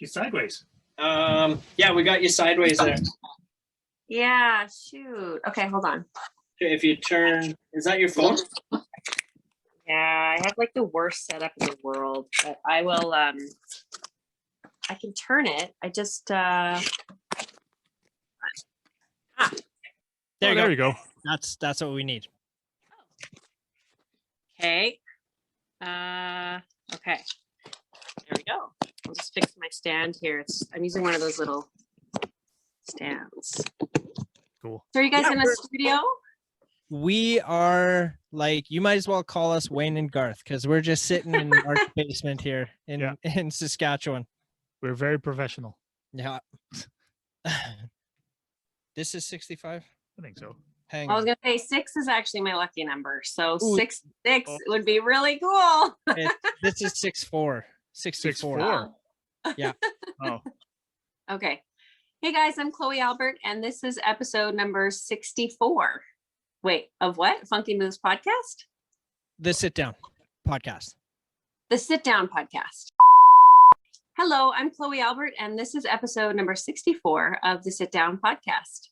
She's sideways. Yeah, we got you sideways there. Yeah, shoot. Okay, hold on. If you turn, is that your phone? Yeah, I have like the worst setup in the world, but I will, I can turn it. I just, There you go. That's what we need. okay. Okay. There we go. I'll just fix my stand here. I'm using one of those little stands. Cool. So are you guys in a studio? We are like, you might as well call us Wayne and Garth because we're just sitting in our basement here in Saskatchewan. We're very professional. Yeah. This is 65. I think so. Hang I was on. gonna say 6 is actually my lucky number. So Ooh. 6 would be really cool. This is 64. 64. 64. Yeah. Oh, Okay. Hey guys, I'm Chloe Albert, and this is episode number 64. Wait, of what? Funky Moves podcast? The Sit Down podcast. The Sit Down podcast. Hello, I'm Chloe Albert, and this is episode number 64 of the Sit Down podcast.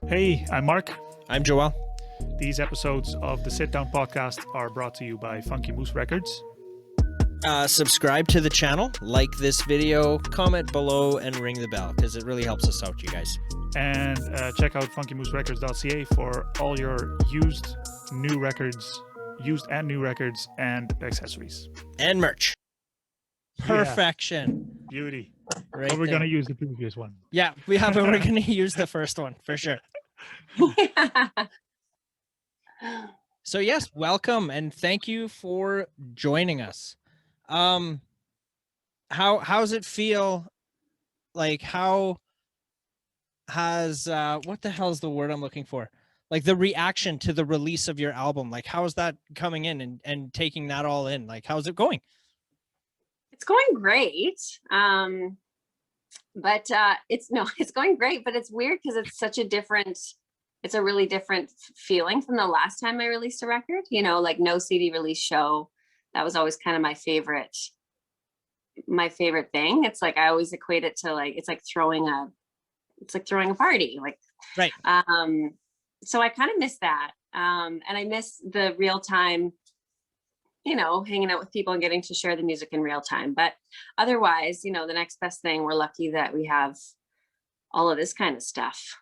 hey, I'm Mark. I'm Joel. These episodes of the Sit Down podcast are brought to you by Funky Moose Records. Subscribe to the channel, like this video, comment below, and ring the bell because it really helps us out, you guys. And check out funkymooserecords.ca for all your used and new records and accessories. And merch. Perfection. Beauty. Right. But we're there. going to use the previous one. Yeah, we're going to use the first one for sure. So yes, welcome and thank you for joining us. How's it feel? Like how has what the hell is the word I'm looking for? Like the reaction to the release of your album. Like how is that coming in and taking that all in? Like how's it going? It's going great. But it's going great, but it's weird because it's a really different feeling from the last time I released a record, like no CD release show. That was always kind of my favorite thing. It's like, I always equate it to like, it's like throwing a party, like, Right. So I kind of miss that. And I miss the real time, hanging out with people and getting to share the music in real time. But otherwise, the next best thing, we're lucky that we have all of this kind of stuff,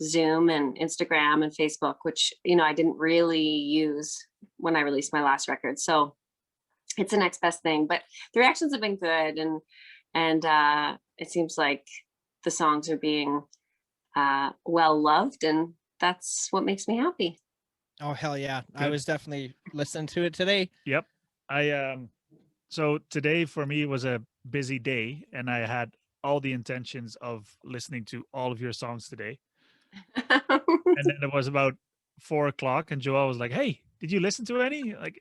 Zoom and Instagram and Facebook, which, I didn't really use when I released my last record. So it's the next best thing, but the reactions have been good. And it seems like the songs are being well loved, and that's what makes me happy. Oh hell yeah. Good. I was definitely listening to it today. Yep. So today for me was a busy day and I had all the intentions of listening to all of your songs today. And then it was about 4:00 and Joel was like, hey, did you listen to any? Like,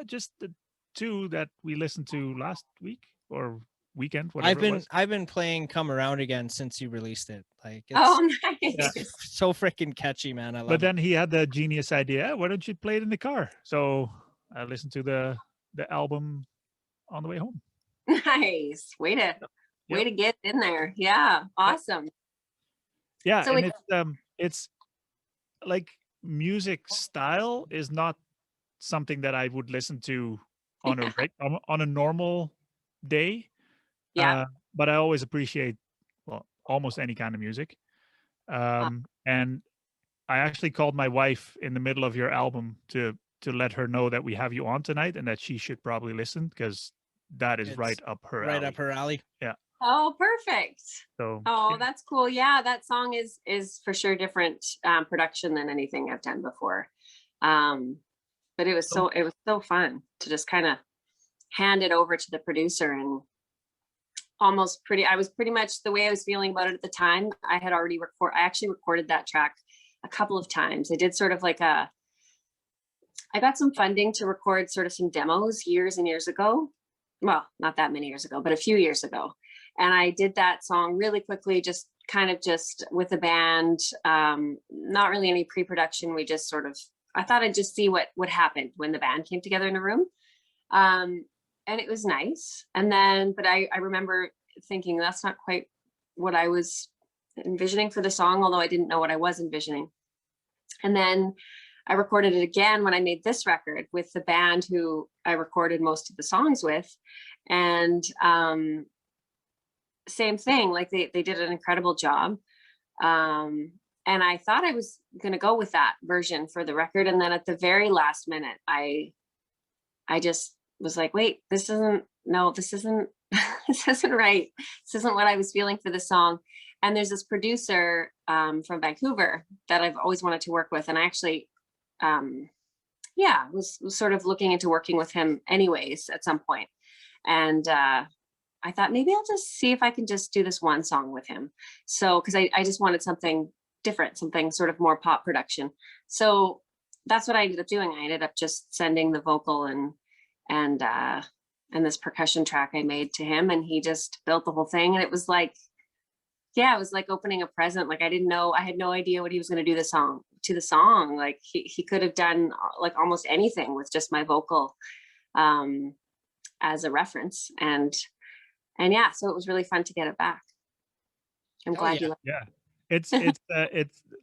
just the 2 that we listened to last week or weekend, whatever it was. I've been playing Come Around Again since you released it. Like it's Nice. so freaking catchy, man. I love But then he had the genius idea, why don't you play it in the car? So I listened to the album on the way home. Nice. Way to get in there. Yeah. Awesome. Yeah, So and it's like music style is not something that I would listen to on a normal day. Yeah. But I always appreciate almost any kind of music. And I actually called my wife in the middle of your album to let her know that we have you on tonight and that she should probably listen because that is It's right up her right alley. up her alley. Oh, perfect. So Oh, that's cool. Yeah, that song is for sure different production than anything I've done before. But it was so fun to just kind of hand it over to the producer and I was pretty much the way I was feeling about it at the time. I actually recorded that track a couple of times. I did sort of like I got some funding to record sort of some demos years and years ago. Well, not that many years ago, but a few years ago. And I did that song really quickly, just kind of just with a band, not really any pre-production. We just sort of, I thought I'd just see what would happen when the band came together in a room. And it was nice. And then, but I remember thinking that's not quite what I was envisioning for the song, although I didn't know what I was envisioning. And then I recorded it again when I made this record with the band who I recorded most of the songs with. And same thing, like they did an incredible job. And I thought I was going to go with that version for the record. And then at the very last minute, I just was like, wait, this isn't this isn't right. This isn't what I was feeling for the song. And there's this producer from Vancouver that I've always wanted to work with. And I actually, was sort of looking into working with him anyways at some point. And I thought maybe I'll just see if I can just do this one song with him. So, because I just wanted something different, something sort of more pop production. So that's what I ended up doing. I ended up just sending the vocal and this percussion track I made to him, and he just built the whole thing. And it was like, yeah, it was like opening a present. Like I had no idea what he was going to do to the song. Like he could have done like almost anything with just my vocal as a reference. And yeah, so it was really fun to get it back. I'm glad you. Yeah, it's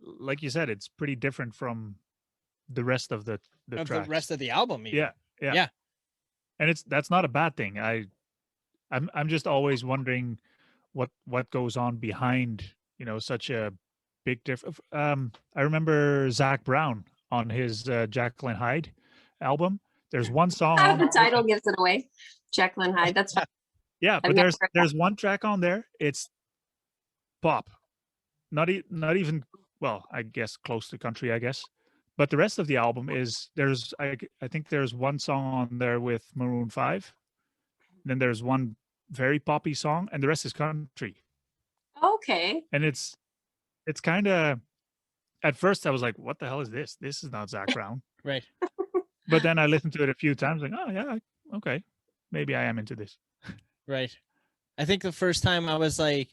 like you said, it's pretty different from the rest of the tracks. The rest of the album. Even. Yeah. And that's not a bad thing. I'm just always wondering what goes on behind, such a big difference. I remember Zach Brown on his Jekyll and Hyde album. There's one song on the title gives it away. Jekyll and Hyde. That's yeah, but there's one track on there. It's pop, not even, well, I guess close to country, I guess. But the rest of the album is I think there's one song on there with Maroon 5. Then there's one very poppy song, and the rest is country. Okay. And it's kind of, at first I was like, what the hell is this? This is not Zach Brown. Right. But then I listened to it a few times, like, oh yeah, okay, maybe I am into this. Right. I think the first time I was like,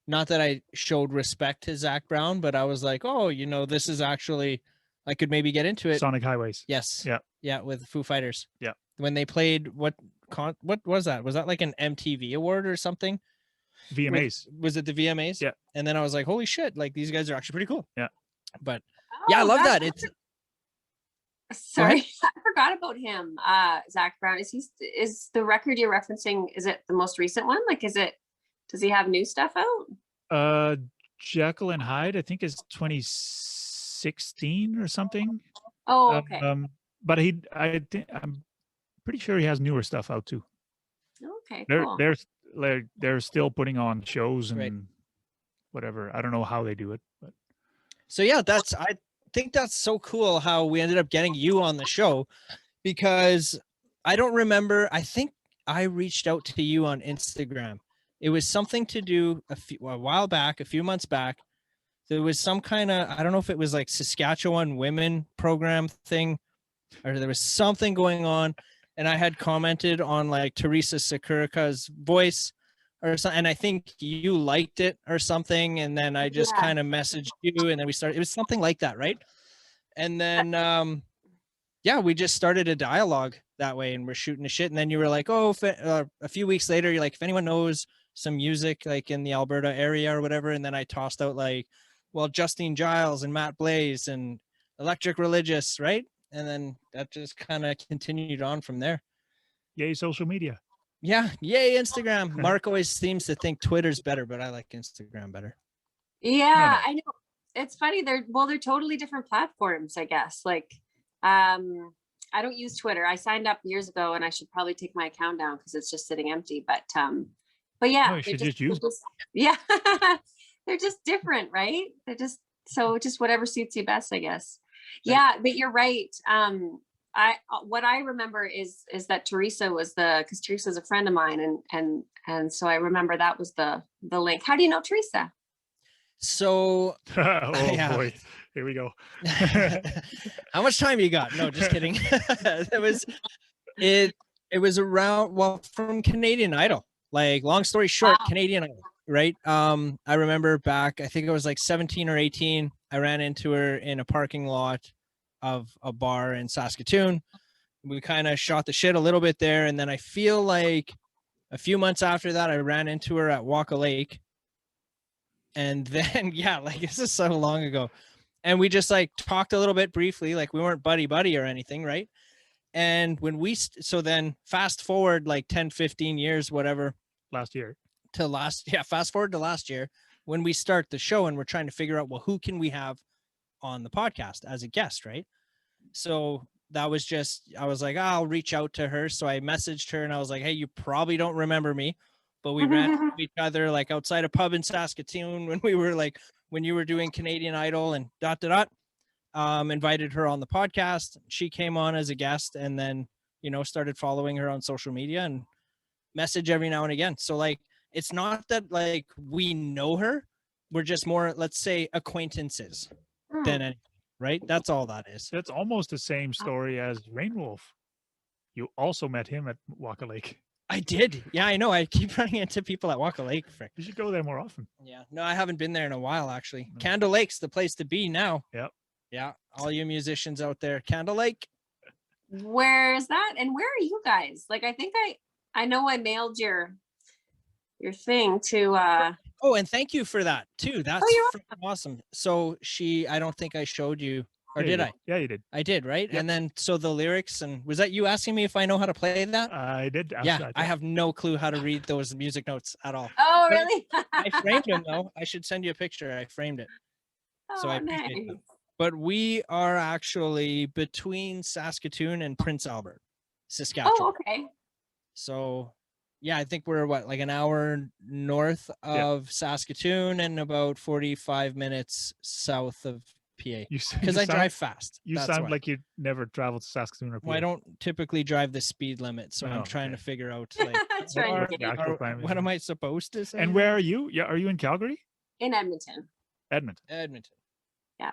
not that I showed respect to Zach Brown, but I was like, oh, this is actually, I could maybe get into it. Sonic Highways. Yes. Yeah. Yeah, with Foo Fighters. Yeah. When they played, what was that? Was that like an MTV award or something? VMAs. Was it the VMAs? Yeah. And then I was like, holy shit, like these guys are actually pretty cool. Yeah. But yeah, I love that. It's sorry, I forgot about him. Zach Brown. Is the record you're referencing, is it the most recent one? Like, does he have new stuff out? Jekyll and Hyde, I think is 2016 or something. Oh, okay. But I'm pretty sure he has newer stuff out too. Okay, cool. They're still putting on shows and right. Whatever. I don't know how they do it, but so yeah, I think that's so cool how we ended up getting you on the show, because I don't remember. I think I reached out to you on Instagram. It was something to do a few months back. There was some kind of, I don't know if it was like Saskatchewan women program thing, or there was something going on. And I had commented on like Teresa Sakurika's voice or something. And I think you liked it or something. And then I just kind of messaged you, and then it was something like that. Right. And then, we just started a dialogue that way, and we're shooting the shit. And then you were like, oh, a few weeks later, you're like, if anyone knows some music like in the Alberta area or whatever. And then I tossed out like, well, Justine Giles and Matt Blaze and Electric Religious, right? And then that just kind of continued on from there. Yay, social media. Yeah, yay, Instagram. Mark always seems to think Twitter's better, but I like Instagram better. Yeah, I know. It's funny. They're totally different platforms, I guess. Like, I don't use Twitter. I signed up years ago, and I should probably take my account down because it's just sitting empty. But yeah, no, you should just use it. Yeah, they're just different, right? They're just whatever suits you best, I guess. Yeah, but you're right. What I remember is that Teresa was because Teresa's a friend of mine, and so I remember that was the link. How do you know Teresa? So boy. Here we go. How much time you got? No, just kidding. it was around, well, from Canadian Idol. Like, long story short, Wow. Canadian Idol, right? I remember back, I think it was like 17 or 18. I ran into her in a parking lot of a bar in Saskatoon. We kind of shot the shit a little bit there, and then I feel like a few months after that, I ran into her at Walker Lake. And then, yeah, like, this is so long ago. And we just like talked a little bit briefly, like we weren't buddy or anything, right? And when so then fast forward like 10, 15 years, whatever. Last year. Fast forward to last year when we start the show and we're trying to figure out, well, who can we have on the podcast as a guest, right? So that was just, I was like, oh, I'll reach out to her. So I messaged her and I was like, hey, you probably don't remember me, but we ran into each other like outside a pub in Saskatoon when we were like, when you were doing Canadian Idol and ... Invited her on the podcast. She came on as a guest and then, started following her on social media and message every now and again. So like, it's not that like we know her. We're just more, let's say, acquaintances than anything, right? That's all that is. That's almost the same story as Rainwolf. You also met him at Walker Lake. I did. Yeah, I know. I keep running into people at Walker Lake. Frick. You should go there more often. Yeah. No, I haven't been there in a while, actually. Candle Lake's the place to be now. Yep. Yeah. All you musicians out there, Candle Lake. Where's that? And where are you guys? Like, I think I know I mailed your thing to Oh, and thank you for that too. That's you're awesome. So I don't think I showed you, or did I? Yeah, you did. I did, right? Yep. And then, so the lyrics, and was that you asking me if I know how to play that? I did. Yeah, I have no clue how to read those music notes at all. Oh, But really? I framed them though. I should send you a picture. I framed it. So I appreciate that. But we are actually between Saskatoon and Prince Albert, Saskatchewan. Oh, okay. So yeah, I think we're like an hour north of Saskatoon and about 45 minutes south of PA. Because I drive fast. You sound like you never traveled to Saskatoon or PA. Well, I don't typically drive the speed limit, so I'm trying to figure out like what am I supposed to say? And where are you? Yeah, are you in Calgary? In Edmonton. Edmonton. Yeah.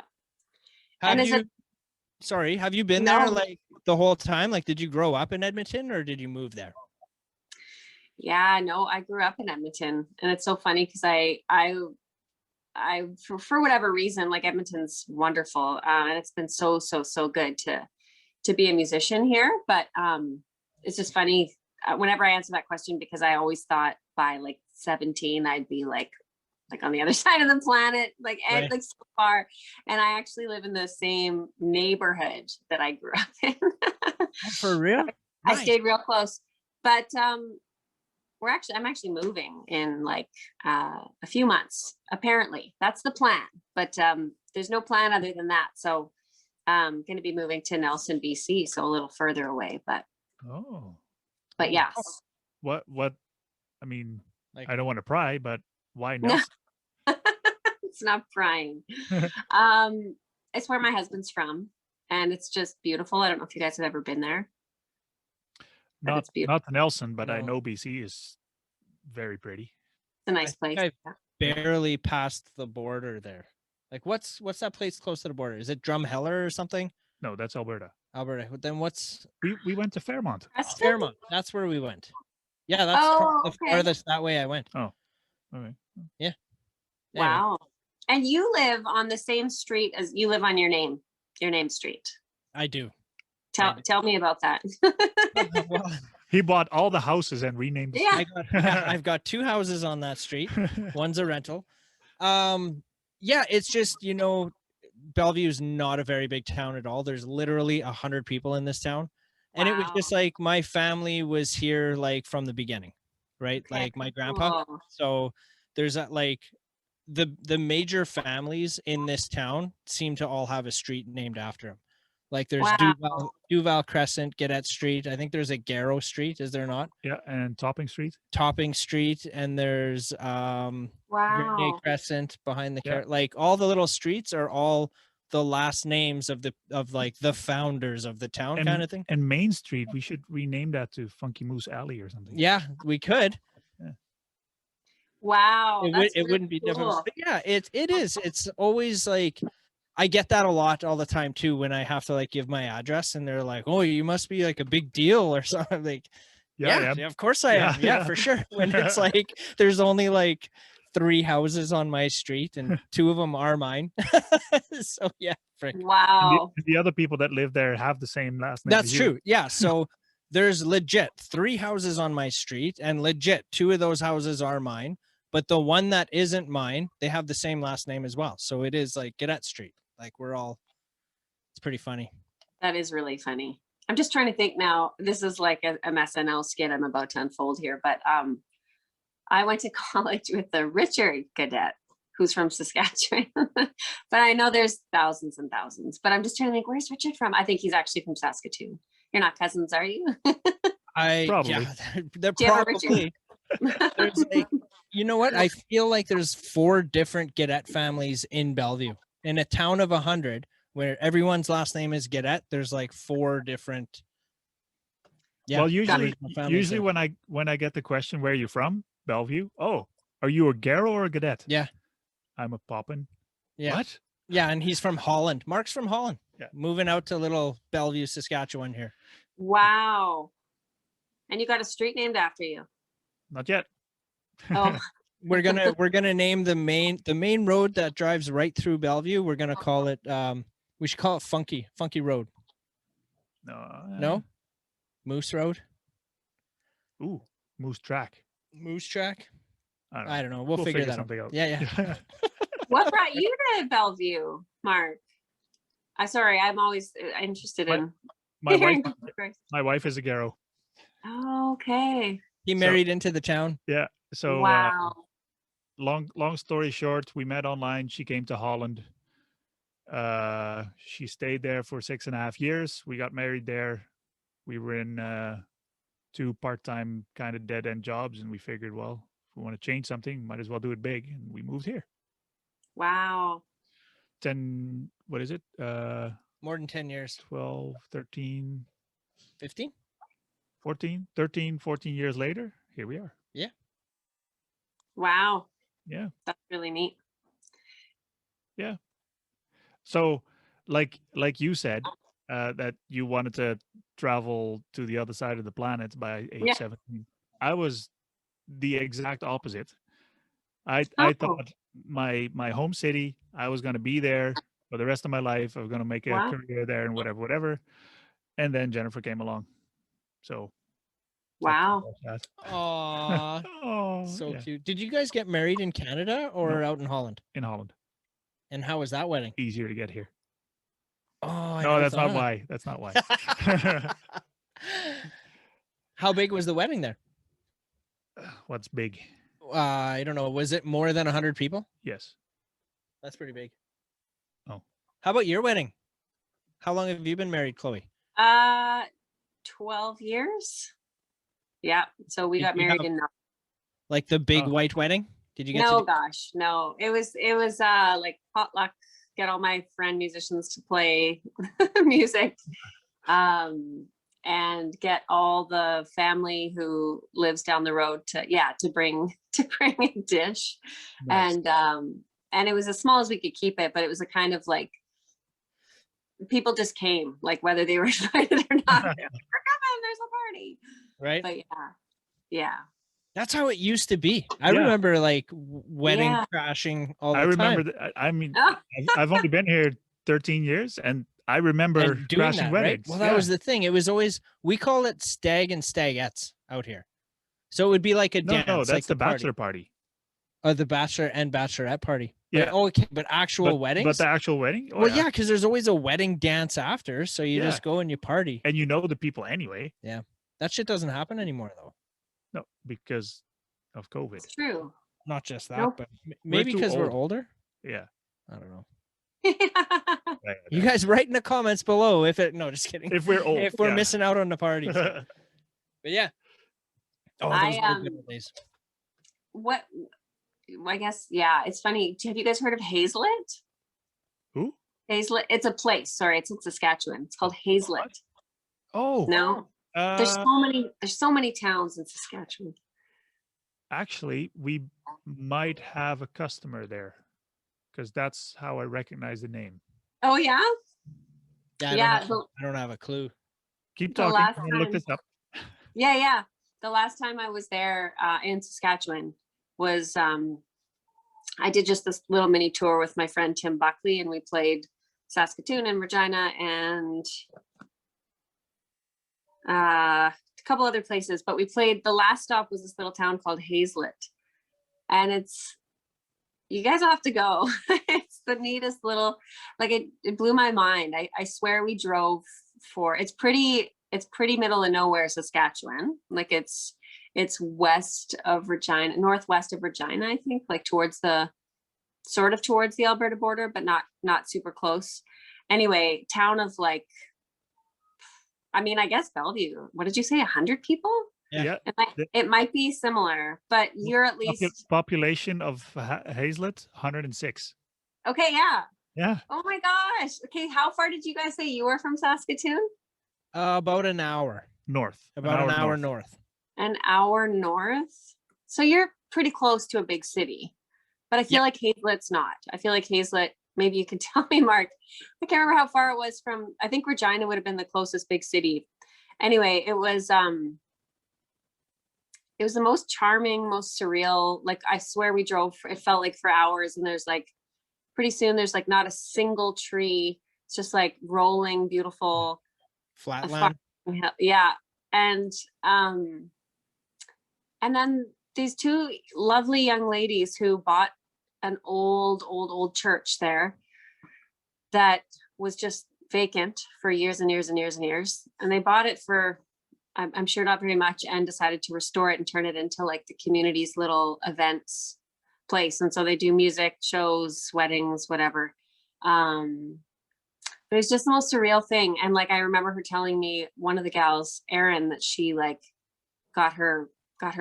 Have you been there like the whole time? Like, did you grow up in Edmonton or did you move there? Yeah, no, I grew up in Edmonton, and it's so funny because I for whatever reason, like, Edmonton's wonderful, and it's been so good to be a musician here. But it's just funny whenever I answer that question, because I always thought by like 17 I'd be like on the other side of the planet, like like so far. And I actually live in the same neighborhood that I grew up in. For real? I stayed real close, but I'm actually moving in like a few months. Apparently that's the plan, but there's no plan other than that. So I'm going to be moving to Nelson, BC, so a little further away, but yes. What I mean, like, I don't want to pry, but why Nelson? It's not prying. It's where my husband's from, and it's just beautiful. I don't know if you guys have ever been there. Not to Nelson, but I know BC is very pretty. It's a nice place. I barely passed the border there. Like, what's that place close to the border? Is it Drumheller or something? No, that's Alberta. Then what's we went to Fairmont. Fairmont? That's where we went. Yeah, that's the farthest that way I went. Oh, okay. Yeah. Wow. And you live on the same street as you live on your name street. I do. Tell me about that. Well, he bought all the houses and renamed the street. I've got 2 houses on that street. One's a rental. Yeah, it's just, Bellevue is not a very big town at all. There's literally 100 people in this town. And it was just like my family was here like from the beginning, right? Okay, like my grandpa. Cool. So there's like the major families in this town seem to all have a street named after them. Like there's Duval Crescent, Gaudet Street. I think there's a Garrow Street, is there not? Yeah, and Topping Street. Topping Street, and there's Grenade Crescent behind the like all the little streets are all the last names of the founders of the town, kind of thing. And Main Street, we should rename that to Funky Moose Alley or something. Yeah, we could. Yeah. Wow. It wouldn't be different. But yeah, it is. It's always like I get that a lot all the time too when I have to like give my address and they're like, "Oh, you must be like a big deal or something." Like, Yeah, yeah, of course I am. Yeah, for sure. When it's like there's only like 3 houses on my street and 2 of them are mine. So yeah, frick. Wow. And the other people that live there have the same last name. That's as you. true. Yeah. So there's legit 3 houses on my street, and legit 2 of those houses are mine. But the one that isn't mine, they have the same last name as well. So it is like Gaudet Street. Like it's pretty funny. That is really funny. I'm just trying to think now. This is like a SNL skit I'm about to unfold here, but I went to college with the Richard Gaudet, who's from Saskatchewan. But I know there's thousands and thousands. But I'm just trying to think, where's Richard from? I think he's actually from Saskatoon. You're not cousins, are you? Probably. Yeah, they're Do you have a probably. There's like, you know what? I feel like there's 4 different Gaudet families in Bellevue. In a town of 100, where everyone's last name is Gaudet, there's like 4 different. Yeah. Well, usually there. when I get the question, where are you from? Bellevue. Oh, are you a Garrow or a Gaudet? Yeah. I'm a Poppen. Yeah. What? Yeah, and he's from Holland. Mark's from Holland. Yeah. Moving out to little Bellevue, Saskatchewan here. Wow. And you got a street named after you. Not yet. Oh, We're gonna name the main road that drives right through Bellevue. We're gonna call it we should call it Funky Road. No? Moose Road? Ooh, Moose Track. Moose Track? I don't know. We'll figure that something out. out. Yeah. what brought you to Bellevue, Mark? I'm always interested in My hearing wife, the stories. my wife is a Garrow. Oh, okay. He married into the town. Yeah. So Wow. long story short, we met online. She came to Holland. She stayed there for 6.5 years. We got married there. We were in 2 part-time kind of dead-end jobs, and we figured, well, if we want to change something, might as well do it big, and we moved here. Wow. 10, what is it? More than 10 years. 12, 13, 15? 14, 13, 14 years later, here we are. Wow. Yeah. That's really neat. Yeah. So like you said, that you wanted to travel to the other side of the planet by age 17. I was the exact opposite. I thought my home city, I was going to be there for the rest of my life. I was going to make a career there and whatever. And then Jennifer came along. So wow. Aw. Oh, So cute. Did you guys get married in Canada or out in Holland? In Holland. And how was that wedding? Easier to get here. Oh, no, that's not why. That's not why. How big was the wedding there? What's big? I don't know. Was it more than 100 people? Yes. That's pretty big. Oh. How about your wedding? How long have you been married, Chloe? 12 years. Yeah. So we got married in like the big white wedding. Did you get gosh, no. It was like potluck, get all my friend musicians to play music. And get all the family who lives down the road to bring a dish. Nice. And it was as small as we could keep it, but it was a kind of like people just came, like whether they were invited or not. We're coming, there's a party. Right. But yeah. That's how it used to be. I remember like wedding crashing all the time. I remember I mean, I've only been here 13 years and I remember crashing weddings. Right? Well, that was the thing. It was always, we call it stag and stagettes out here. So it would be like a dance. No, that's like the bachelor party. Or the bachelor and bachelorette party. Yeah. But actual weddings? But the actual wedding? Oh, well, yeah, because there's always a wedding dance after. So you just go and you party. And you know the people anyway. Yeah. That shit doesn't happen anymore, though. No, because of COVID. It's true. Not just that, but maybe because we're older. Yeah. I don't know. You guys write in the comments below just kidding. If we're old. If we're missing out on the parties. But yeah. Oh, those were good days. What I guess, it's funny. Have you guys heard of Hazlet? Who? Hazlet. It's a place. Sorry, it's in Saskatchewan. It's called Hazlet. What? Oh. No. There's so many towns in Saskatchewan. Actually, we might have a customer there because that's how I recognize the name. Oh yeah. Yeah, Yeah. I don't have a clue. Keep The talking. last I'm gonna look time- this up. Yeah. The last time I was there in Saskatchewan was I did just this little mini tour with my friend Tim Buckley, and we played Saskatoon and Regina and a couple other places. But we played, the last stop was this little town called Hazlet, and you guys will have to go. It's the neatest little, like it blew my mind. I swear we drove for, it's pretty middle of nowhere, Saskatchewan. Like it's west of Regina, northwest of Regina, I think, like towards the Alberta border, but not super close. Anyway, town of like, I mean, I guess Bellevue. What did you say? 100 people? Yeah. It might be similar, but you're at least Population of Hazlet 106. okay. Yeah. Yeah. Oh my gosh. Okay, how far did you guys say you were from Saskatoon? About an hour. North. About an hour north. An hour north. So you're pretty close to a big city. But I feel like Hazlet's not. I feel like Hazlet, maybe you can tell me, Mark. I can't remember how far it was from, I think Regina would have been the closest big city. Anyway, it was the most charming, most surreal. Like I swear we drove, it felt like for hours, and there's like, pretty soon there's like not a single tree. It's just like rolling, beautiful. Flatland. Yeah. And then these two lovely young ladies who bought an old church there that was just vacant for years and years and years and years. And they bought it for, I'm sure not very much, and decided to restore it and turn it into like the community's little events place. And so they do music, shows, weddings, whatever. But it's just the most surreal thing. And like, I remember her telling me, one of the gals, Erin, that she like got her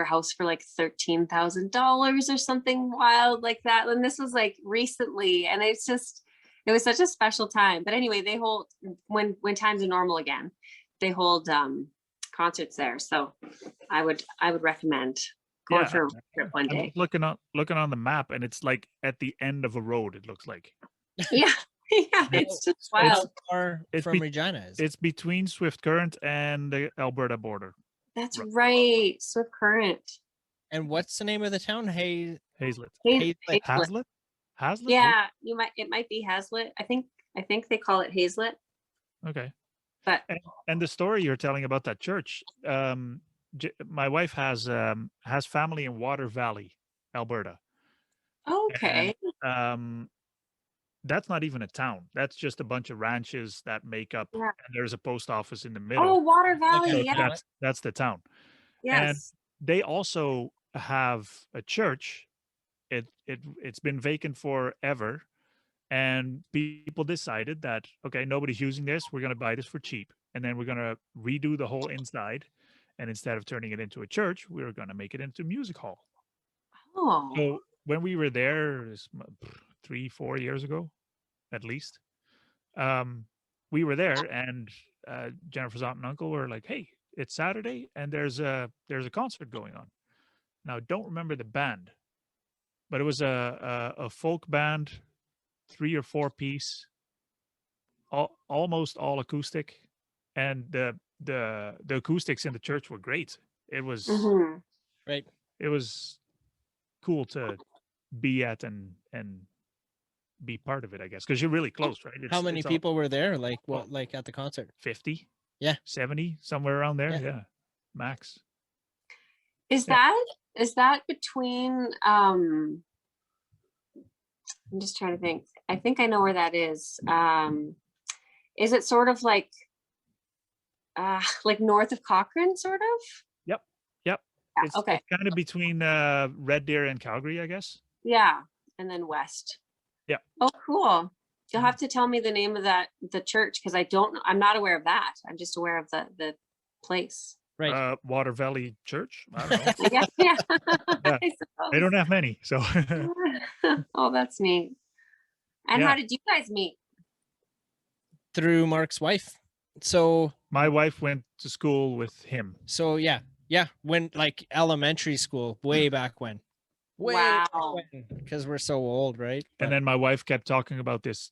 house for like $13,000 or something wild like that. And this was like recently, and it was such a special time. But anyway, they hold, when times are normal again, they hold concerts there. So I would recommend going for a trip one day. I'm looking on the map, and it's like at the end of a road, it looks like. Yeah. Yeah, it's just wild. Far from Regina. It's between Swift Current and the Alberta border. That's right. Swift Current. And what's the name of the town? Hazlet. Hazlet. Hazlet? Yeah, it might be Hazlet. I think they call it Hazlet. Okay. But and the story you're telling about that church, my wife has family in Water Valley, Alberta. okay. And, that's not even a town. That's just a bunch of ranches that make up, and there's a post office in the middle. Oh, Water Valley. So Yeah. That's the town. Yes. And they also have a church. It's been vacant forever, and people decided that, okay, nobody's using this, we're going to buy this for cheap, and then we're going to redo the whole inside, and instead of turning it into a church, we're going to make it into a music hall. Oh. So when we were there 3-4 years ago, at least, we were there, and Jennifer's aunt and uncle were like, hey, it's Saturday and there's a concert going on. Now I don't remember the band, but it was a folk band, 3 or 4 piece, almost all acoustic, and the acoustics in the church were great. It was right. It was cool to be at and be part of it, I guess, because you're really close, right? How many people were there? Like what? Like at the concert? 50. Yeah. 70, somewhere around there. Yeah. Max. Is that between I'm just trying to think. I think I know where that is. Is it sort of like north of Cochrane, sort of? Yep. Yeah, okay. It's kind of between Red Deer and Calgary, I guess. Yeah, and then west. Yeah. Oh, cool. You'll have to tell me the name of the church, because I'm not aware of that. I'm just aware of the place. Right. Water Valley Church. I don't know. Yeah. Yeah. I suppose. They don't have many, so. Oh, that's neat. And Yeah. how did you guys meet? Through Mark's wife. So My wife went to school with him. So yeah. When like elementary school, way back when. Wow. Because we're so old, right? And then my wife kept talking about this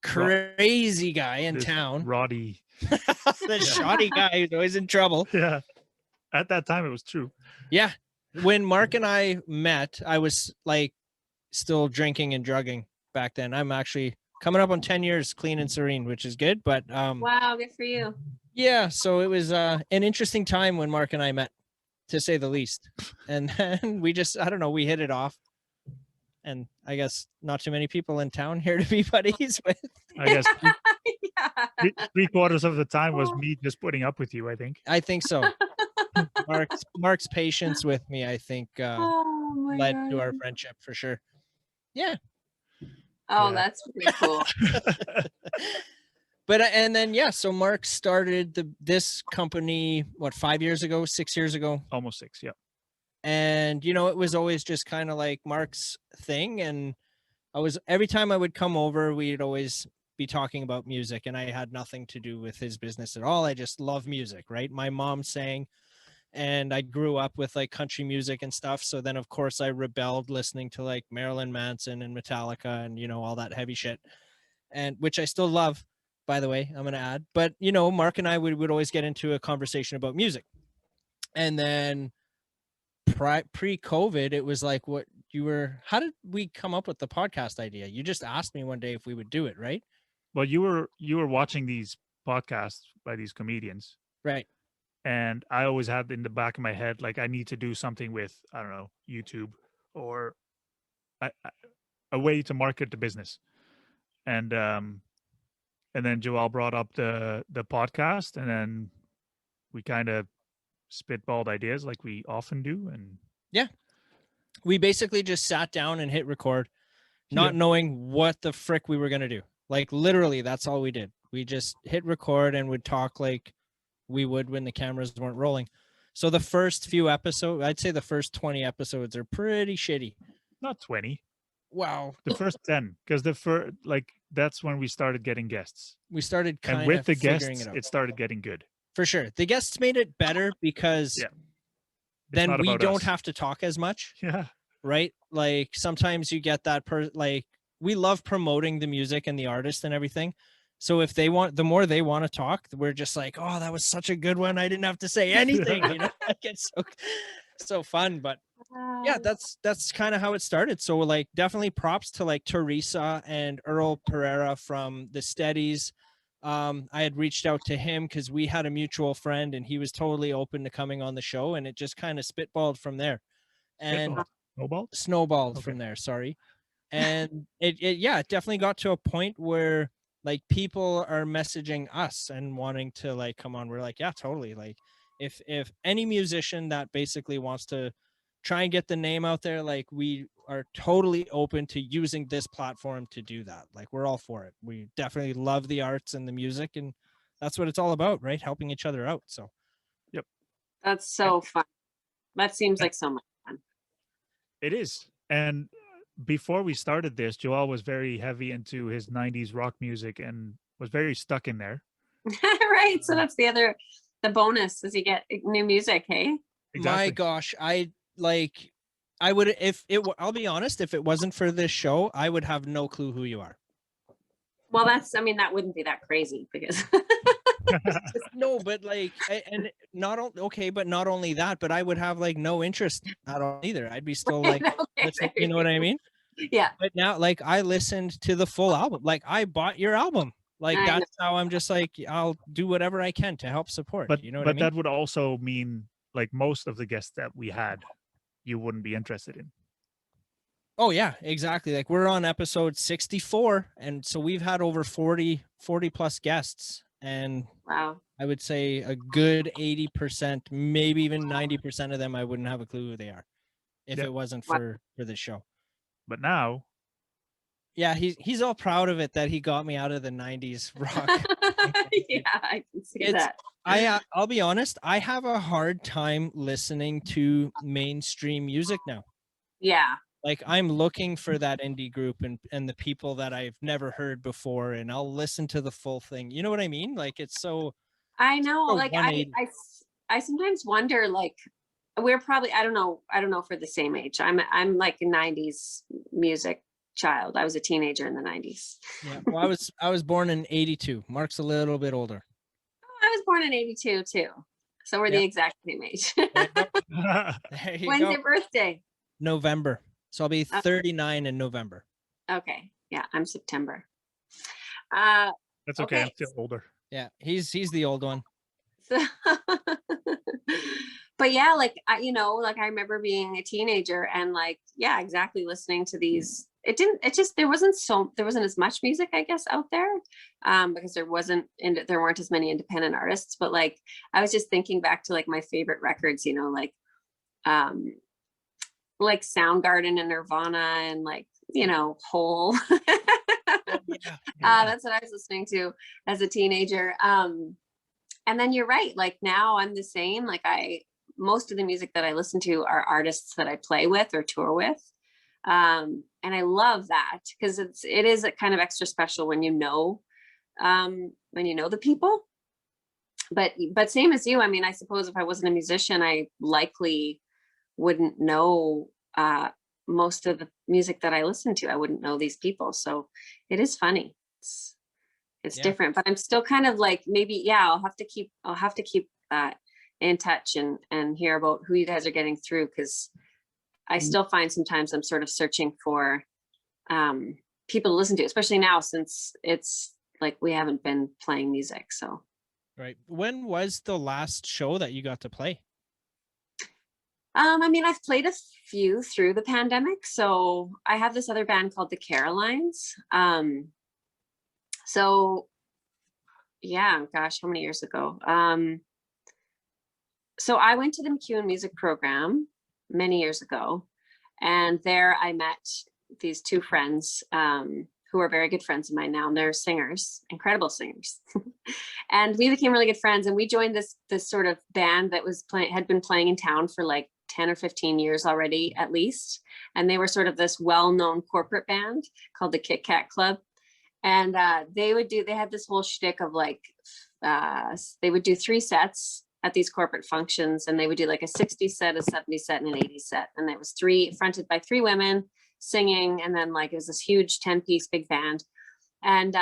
crazy guy in This town, Roddy. the shoddy guy who's always in trouble. Yeah. At that time, it was true. Yeah. When Mark and I met, I was like still drinking and drugging back then. I'm actually coming up on 10 years clean and serene, which is good. But Wow, good for you. yeah, so it was an interesting time when Mark and I met, to say the least. And then we just, I don't know, we hit it off. And I guess not too many people in town here to be buddies with. I guess Yeah. three quarters of the time was me just putting up with you, I think. I think so. Mark's patience with me, I think, Oh my led to God. our friendship for sure. Yeah. Oh, Yeah. that's pretty cool. But and then yeah, so Mark started this company what 6 years ago, Almost 6, yeah. and you know it was always just kind of like Mark's thing, and every time I would come over, we'd always be talking about music, and I had nothing to do with his business at all. I just love music, right? My mom sang, and I grew up with like country music and stuff. So then of course I rebelled listening to like Marilyn Manson and Metallica and you know all that heavy shit, and which I still love, by the way, I'm going to add. But you know, Mark and I would always get into a conversation about music. And then pre-COVID, it was like how did we come up with the podcast idea? You just asked me one day if we would do it, right? Well, you were watching these podcasts by these comedians, Right. and I always had in the back of my head like I need to do something with, I don't know, YouTube or a way to market the business. And then Joel brought up the podcast, and then we kind of spitballed ideas like we often do. And yeah, we basically just sat down and hit record, not knowing what the frick we were going to do. Like literally, that's all we did. We just hit record and would talk like we would when the cameras weren't rolling. So the first few episodes, I'd say the first 20 episodes are pretty shitty. Not 20. Wow. The first 10, because that's when we started getting guests. We started kind and with of the figuring guests, it out. it started getting good. For sure. The guests made it better because then we don't have to talk as much. Yeah. Right? Like sometimes you get that like we love promoting the music and the artist and everything. So if the more they want to talk, we're just like, oh, that was such a good one. I didn't have to say anything. You know, like it's so fun. But yeah, that's kind of how it started. So like definitely props to like Teresa and Earl Pereira from the Steadies. I had reached out to him because we had a mutual friend and he was totally open to coming on the show, and it just kind of spitballed from there. And snowballed from there, sorry. And it definitely got to a point where like people are messaging us and wanting to like come on. We're like, yeah, totally. Like if any musician that basically wants to try and get the name out there, like we are totally open to using this platform to do that. Like we're all for it. We definitely love the arts and the music, and that's what it's all about, right? Helping each other out. So yep, that's so fun. That seems like so much fun. It is. And before we started this, Joel was very heavy into his 90s rock music and was very stuck in there. Right. So that's the bonus is you get new music. Hey, exactly. My gosh, I'll be honest, if it wasn't for this show, I would have no clue who you are. Well, that wouldn't be that crazy because no, but like, and not only that, but I would have like no interest at all either. I'd be still like, you know what I mean? Yeah. But now, like, I listened to the full album. Like, I bought your album. Like, that's how I'm just like, I'll do whatever I can to help support. But you know what I mean? That would also mean like most of the guests that we had, you wouldn't be interested in. Oh yeah, exactly. Like we're on episode 64, and so we've had over 40 plus guests, and wow, I would say a good 80%, maybe even 90% of them, I wouldn't have a clue who they are if it wasn't for the show. But now, yeah, he's all proud of it that he got me out of the 90s rock. Yeah, I can see that. I'll be honest, I have a hard time listening to mainstream music now. Yeah. Like I'm looking for that indie group and the people that I've never heard before, and I'll listen to the full thing. You know what I mean? Like it's so. I know. So like I sometimes wonder. Like we're probably I don't know if we're the same age. I'm like 90s music child. I was a teenager in the 90s. Yeah. Well, I was born in 82. Mark's a little bit older. I was born in 82 too. So we're the Yep. exact same age. There you go. There you When's go. your birthday? November. So I'll be 39 in November. Okay. Yeah, I'm September. That's okay. I'm Okay. still older. Yeah, he's the old one. So, but yeah, like I remember being a teenager and like, yeah, exactly, listening to these. There wasn't as much music, I guess, out there, because there weren't as many independent artists. But like, I was just thinking back to like my favorite records, like Soundgarden and Nirvana and like, Hole. That's what I was listening to as a teenager. And then you're right. Like now I'm the same. Like most of the music that I listen to are artists that I play with or tour with. And I love that because it is a kind of extra special when you know the people. But same as you, I mean, I suppose if I wasn't a musician, I likely wouldn't know most of the music that I listen to. I wouldn't know these people. So it is funny. It's Yeah. different, but I'm still kind of like, maybe, yeah, I'll have to keep that in touch and hear about who you guys are getting through. Cause I still find sometimes I'm sort of searching for people to listen to, especially now since it's like, we haven't been playing music. So. Right. When was the last show that you got to play? I mean, I've played a few through the pandemic. So I have this other band called the Carolines. So yeah, gosh, how many years ago? So I went to the McEwen music program many years ago, and there I met these two friends who are very good friends of mine now, and they're singers, incredible singers. And we became really good friends, and we joined this sort of band that had been playing in town for like 10 or 15 years already, at least. And they were sort of this well-known corporate band called the Kit Kat Club. And they had this whole shtick of like, they would do 3 sets at these corporate functions, and they would do like a 60 set, a 70 set, and an 80 set. And it was fronted by 3 women singing. And then like, it was this huge 10-piece big band. And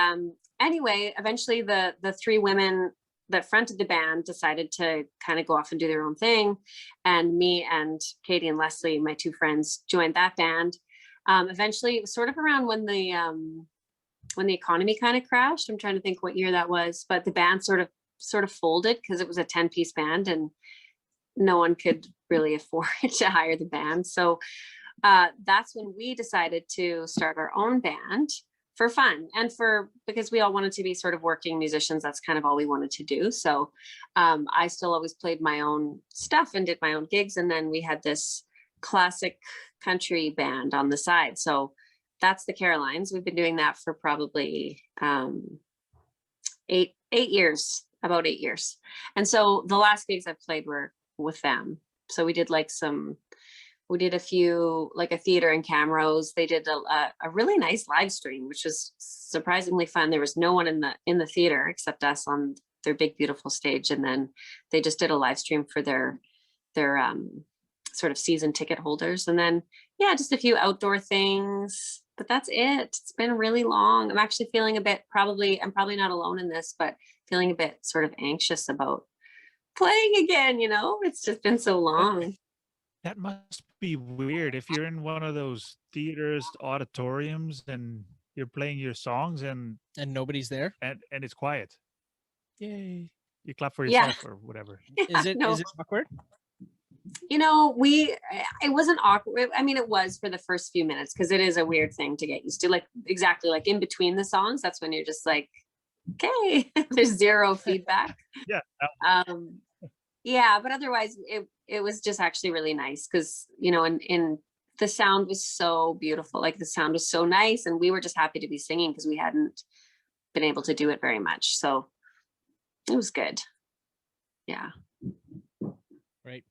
anyway, eventually the 3 women that fronted the band decided to kind of go off and do their own thing. And me and Katie and Leslie, my 2 friends, joined that band. Eventually, it was sort of around when the economy kind of crashed. I'm trying to think what year that was, but the band sort of folded because it was a 10-piece band and no one could really afford to hire the band. So that's when we decided to start our own band for fun and because we all wanted to be sort of working musicians. That's kind of all we wanted to do. So I still always played my own stuff and did my own gigs. And then we had this classic country band on the side. So that's the Carolines. We've been doing that for probably 8 years, about 8 years. And so the last gigs I've played were with them. So we did a few, like a theater in Camrose. They did a really nice live stream, which was surprisingly fun. There was no one in the theater except us on their big, beautiful stage. And then they just did a live stream for their sort of season ticket holders. And then, yeah, just a few outdoor things, but that's it. It's been really long. I'm actually feeling a bit, I'm probably not alone in this, but feeling a bit sort of anxious about playing again. It's just been so long. That must be weird if you're in one of those theaters, auditoriums, and you're playing your songs and nobody's there. And it's quiet. Yay. You clap for Yeah. yourself or whatever. Is it No. is it awkward? It wasn't awkward. I mean, it was for the first few minutes because it is a weird thing to get used to. Like exactly like in between the songs, that's when you're just like, okay, there's zero feedback. Yeah. Yeah, but otherwise it was just actually really nice because, in the sound was so beautiful. Like the sound was so nice and we were just happy to be singing because we hadn't been able to do it very much. So it was good. Yeah. Right.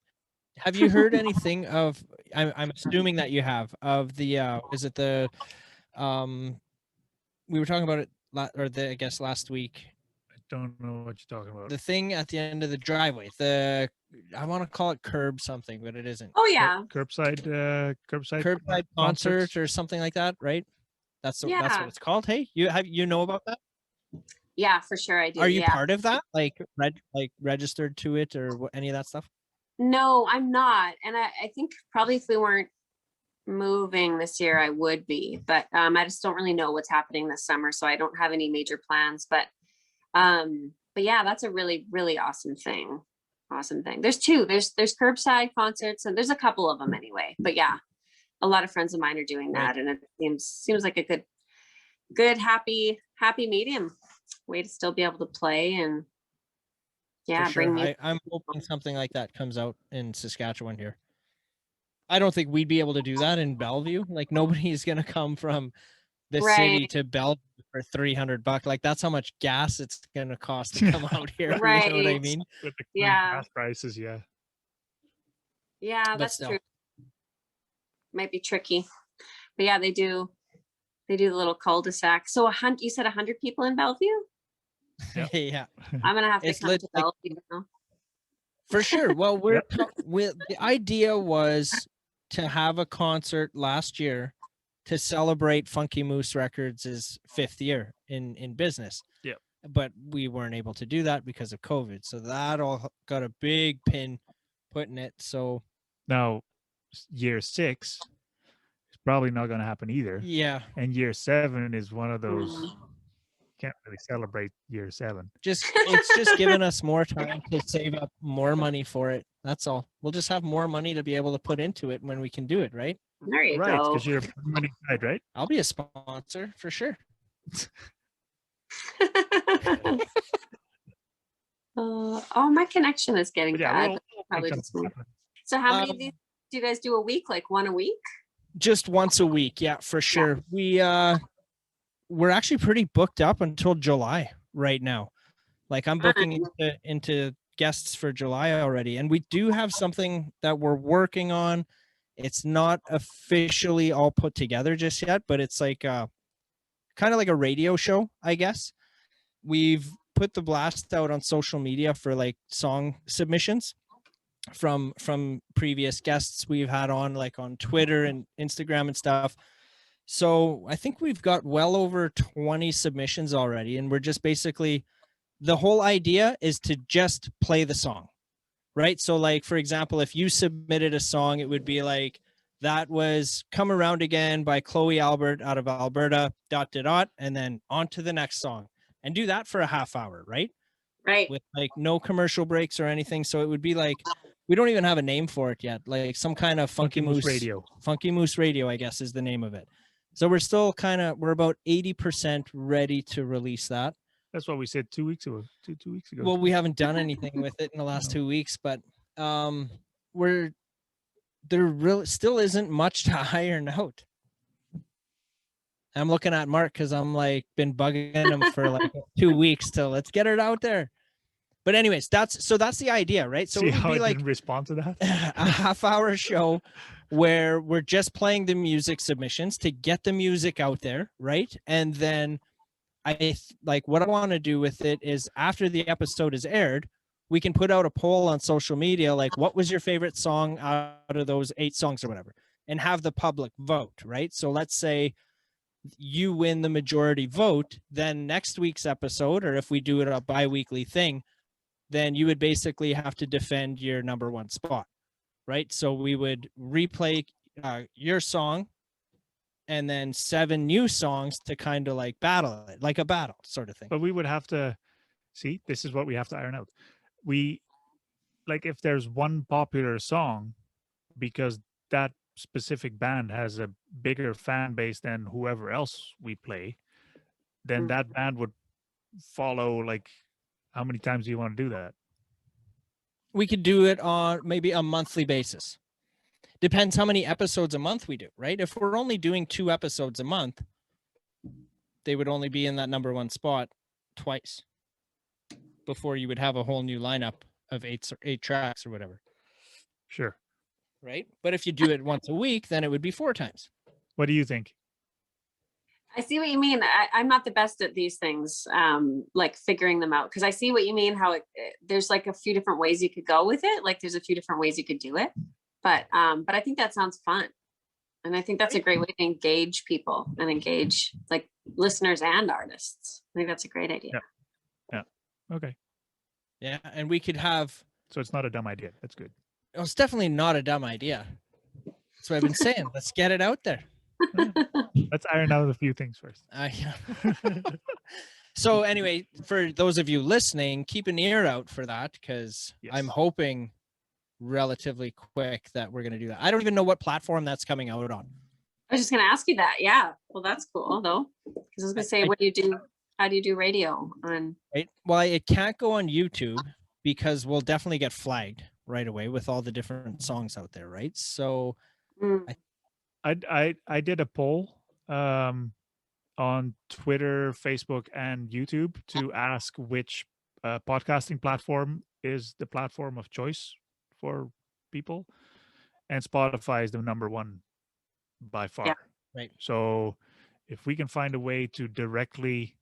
Have you heard anything of, I'm assuming that you have, of the, is it the, we were talking about it, I guess last week. I don't know what you're talking about. The thing at the end of the driveway, I want to call it curb something, but it isn't. Oh yeah. Curbside Curbside concert or something like that, right? That's Yeah. what it's called. Hey, you know about that? Yeah, for sure I do. Are you Yeah. part of that? Like registered to it or any of that stuff? No, I'm not. And I think probably if we weren't moving this year, I would be, but I just don't really know what's happening this summer. So I don't have any major plans, but yeah, that's a really, really awesome thing. Awesome thing. There's curbside concerts and there's a couple of them anyway, but yeah, a lot of friends of mine are doing that. And it seems like a good, happy medium way to still be able to play and For sure. bring music. I'm hoping something like that comes out in Saskatchewan here. I don't think we'd be able to do that in Bellevue. Like nobody's gonna come from the city Right. to Bellevue for $300. Like that's how much gas it's gonna cost to come out here. Right. You know what I mean? With the current Yeah. gas prices, yeah. Yeah, But that's still. true. Might be tricky, but yeah, they do the little cul-de-sac. So you said 100 people in Bellevue? Yep. Yeah, I'm gonna have to It's come lit- to like- Bellevue now. for sure. Well, Yep. the idea was to have a concert last year to celebrate Funky Moose Records' 5th year in business. Yep. But we weren't able to do that because of COVID. So that all got a big pin put in it. So Now, year 6 is probably not going to happen either. yeah, And year 7 is one of those, Mm. can't really celebrate year 7. it's just giving us more time to save up more money for it. That's all. We'll just have more money to be able to put into it when we can do it, right? There you Right, go. because you're putting money aside, right? I'll be a sponsor for sure. Oh, my connection is getting But yeah, bad. we'll Probably make just something me. happen. So how many Um, of these do you guys do a week? Like one a week? Just once a week, yeah, for sure. We're actually pretty booked up until July right now. Like I'm booking into guests for July already, and we do have something that we're working on. It's not officially all put together just yet, but it's like kind of like a radio show, I guess. We've put the blast out on social media for like song submissions from previous guests we've had on, like on Twitter and Instagram and stuff. So I think we've got well over 20 submissions already, and we're just basically, the whole idea is to just play the song, right? So like, for example, if you submitted a song, it would be like, that was Come Around Again by Chloe Albert out of Alberta, ... and then on to the next song, and do that for a half hour, right? Right. With like no commercial breaks or anything. So it would be like, we don't even have a name for it yet, like some kind of Funky Moose Radio. Funky Moose Radio, I guess is the name of it. So we're still we're about 80% ready to release that. That's what we said 2 weeks ago. Two weeks ago. Well, we haven't done anything with it in the last 2 weeks, but there really still isn't much to iron out. I'm looking at Mark because I'm like been bugging him for like 2 weeks to let's get it out there. But anyways, that's the idea, right? So See it would how be I like didn't respond to that? a half-hour show where we're just playing the music submissions to get the music out there, right? And then what I want to do with it is after the episode is aired, we can put out a poll on social media, like what was your favorite song out of those 8 songs or whatever, and have the public vote, right? So let's say you win the majority vote, then next week's episode, or if we do it a bi-weekly thing, then you would basically have to defend your number 1 spot, right? So we would replay your song and then 7 new songs to kind of like battle it, like a battle sort of thing. But we would have to see, this is what we have to iron out. We, like, if there's one popular song, because that specific band has a bigger fan base than whoever else we play, then that band would follow, like, how many times do you want to do that? We could do it on maybe a monthly basis. Depends how many episodes a month we do, right? If we're only doing 2 episodes a month, they would only be in that number 1 spot twice before you would have a whole new lineup of 8 tracks or whatever. Sure. Right? But if you do it once a week, then it would be 4 times. What do you think? I see what you mean. I'm not the best at these things, like figuring them out, because I see what you mean, how there's like a few different ways you could go with it. Like there's a few different ways you could do it. But I think that sounds fun. And I think that's a great way to engage people and engage like listeners and artists. I think that's a great idea. Okay. Yeah, and we could have. So it's not a dumb idea. That's good. It's definitely not a dumb idea. That's what I've been saying. Let's get it out there. Let's iron out a few things first. So anyway, for those of you listening, keep an ear out for that, because Yes. I'm hoping relatively quick that we're going to do that. I don't even know what platform that's coming out on. I was just going to ask you that. Yeah. Well, that's cool though. Because I was going to say, what do you do? How do you do radio on? Right? Well, it can't go on YouTube because we'll definitely get flagged right away with all the different songs out there, right? So I did a poll on Twitter, Facebook, and YouTube to ask which podcasting platform is the platform of choice for people, and Spotify is the number one by far. Yeah. Right. So if we can find a way to directly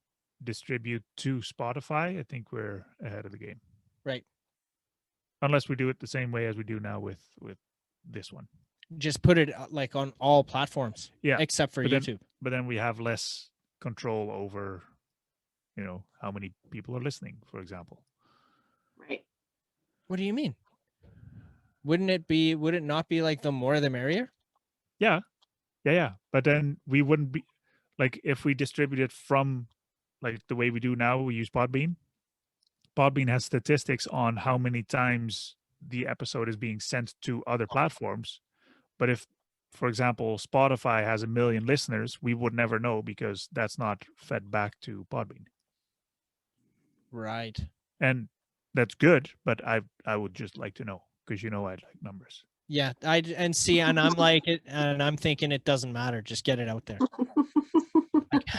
distribute to Spotify, I think we're ahead of the game. Right. Unless we do it the same way as we do now with this one. Just put it like on all platforms, Yeah, except for but then- YouTube. But then we have less control over, how many people are listening, for example. Right. What do you mean? Would it not be like the more the merrier? Yeah. But then we wouldn't be like, if we distribute it from like the way we do now, we use Podbean. Podbean has statistics on how many times the episode is being sent to other platforms. But if, for example, Spotify has 1 million listeners, we would never know because that's not fed back to Podbean. Right. And that's good, but I would just like to know, because I like numbers. Yeah. And I'm like it, and I'm thinking it doesn't matter. Just get it out there.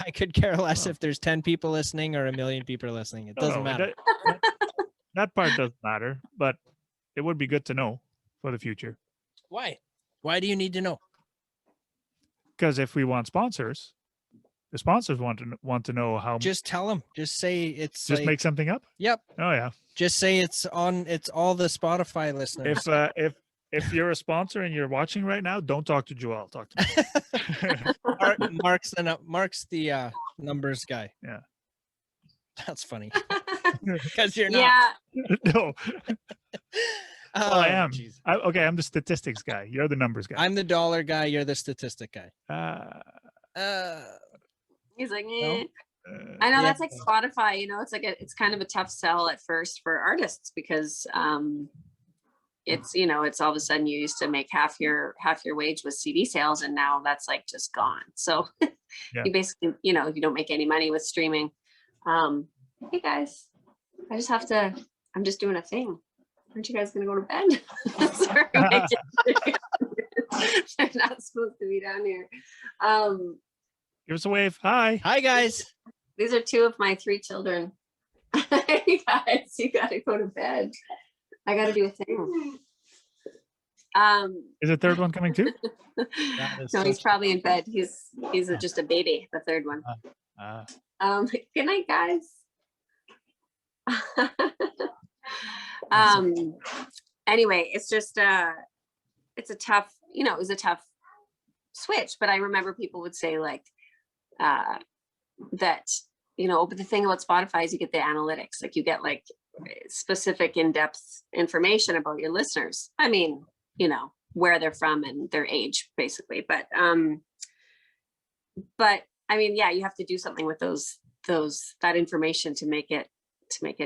I could care less if there's 10 people listening or 1 million people listening. It doesn't matter. That part doesn't matter, but it would be good to know for the future. Why? Why do you need to know? Because if we want sponsors, the sponsors want to know how. Just tell them. Just say it's. Just make something up. Yep. Oh yeah. Just say it's all the Spotify listeners. If you're a sponsor and you're watching right now, don't talk to Joel. Talk to me. Mark's the numbers guy. Yeah. That's funny. Because you're not. Yeah. No. Well, I am. Geez. I'm the statistics guy. You're the numbers guy. I'm the dollar guy. You're the statistic guy. He's like, No? eh. I know Yeah. that's like Spotify, it's kind of a tough sell at first for artists because it's all of a sudden you used to make half your wage with CD sales, and now that's like just gone. So Yeah. you basically, you don't make any money with streaming. Hey guys, I'm just doing a thing. Aren't you guys gonna go to bed? Sorry, they're not supposed to be down here. Give us a wave. Hi. Hi guys. These are 2 of my 3 children. Hey guys, you gotta go to bed. I gotta do a thing. Is the third one coming too? No, he's probably in bed. He's just a baby, the third one. Good night, guys. Anyway, it's just it's a tough, it was a tough switch, but I remember people would say like that, but the thing about Spotify is you get the analytics, like you get like specific in-depth information about your listeners. I mean, where they're from and their age basically, but I mean, yeah, you have to do something with that information to make it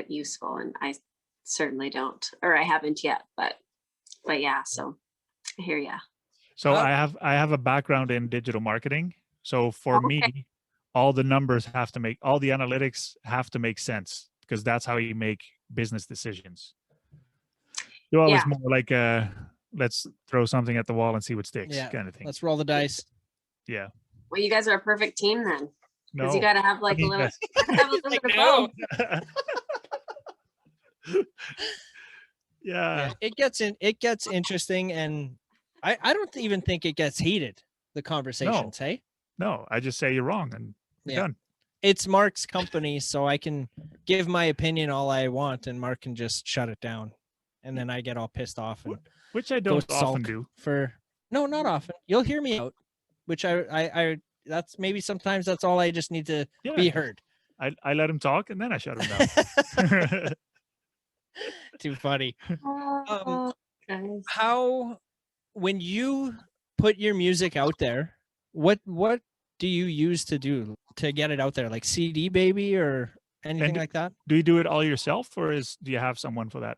useful. And I certainly don't, or I haven't yet, but yeah, so I hear ya. So I have a background in digital marketing. So for me, all the numbers all the analytics have to make sense, because that's how you make business decisions. You're always more like let's throw something at the wall and see what sticks kind of thing. Let's roll the dice. Yeah. Well, you guys are a perfect team then, because No. you got to have like a little, have a little bit of No. both. Yeah. It gets interesting, and I don't even think it gets heated, the conversations. Hey, No, I just say you're wrong and we're done. it's Mark's company, so I can give my opinion all I want, and Mark can just shut it down, and then I get all pissed off and Which I go don't often sulk do. no, not often. You'll hear me out, which I that's maybe sometimes that's all I just need to be Yeah, heard. I let him talk and then I shut him down. Too funny. Oh, guys. How, when you put your music out there, what do you use to get it out there? Like CD baby or anything And like that? do you do it all yourself, or do you have someone for that?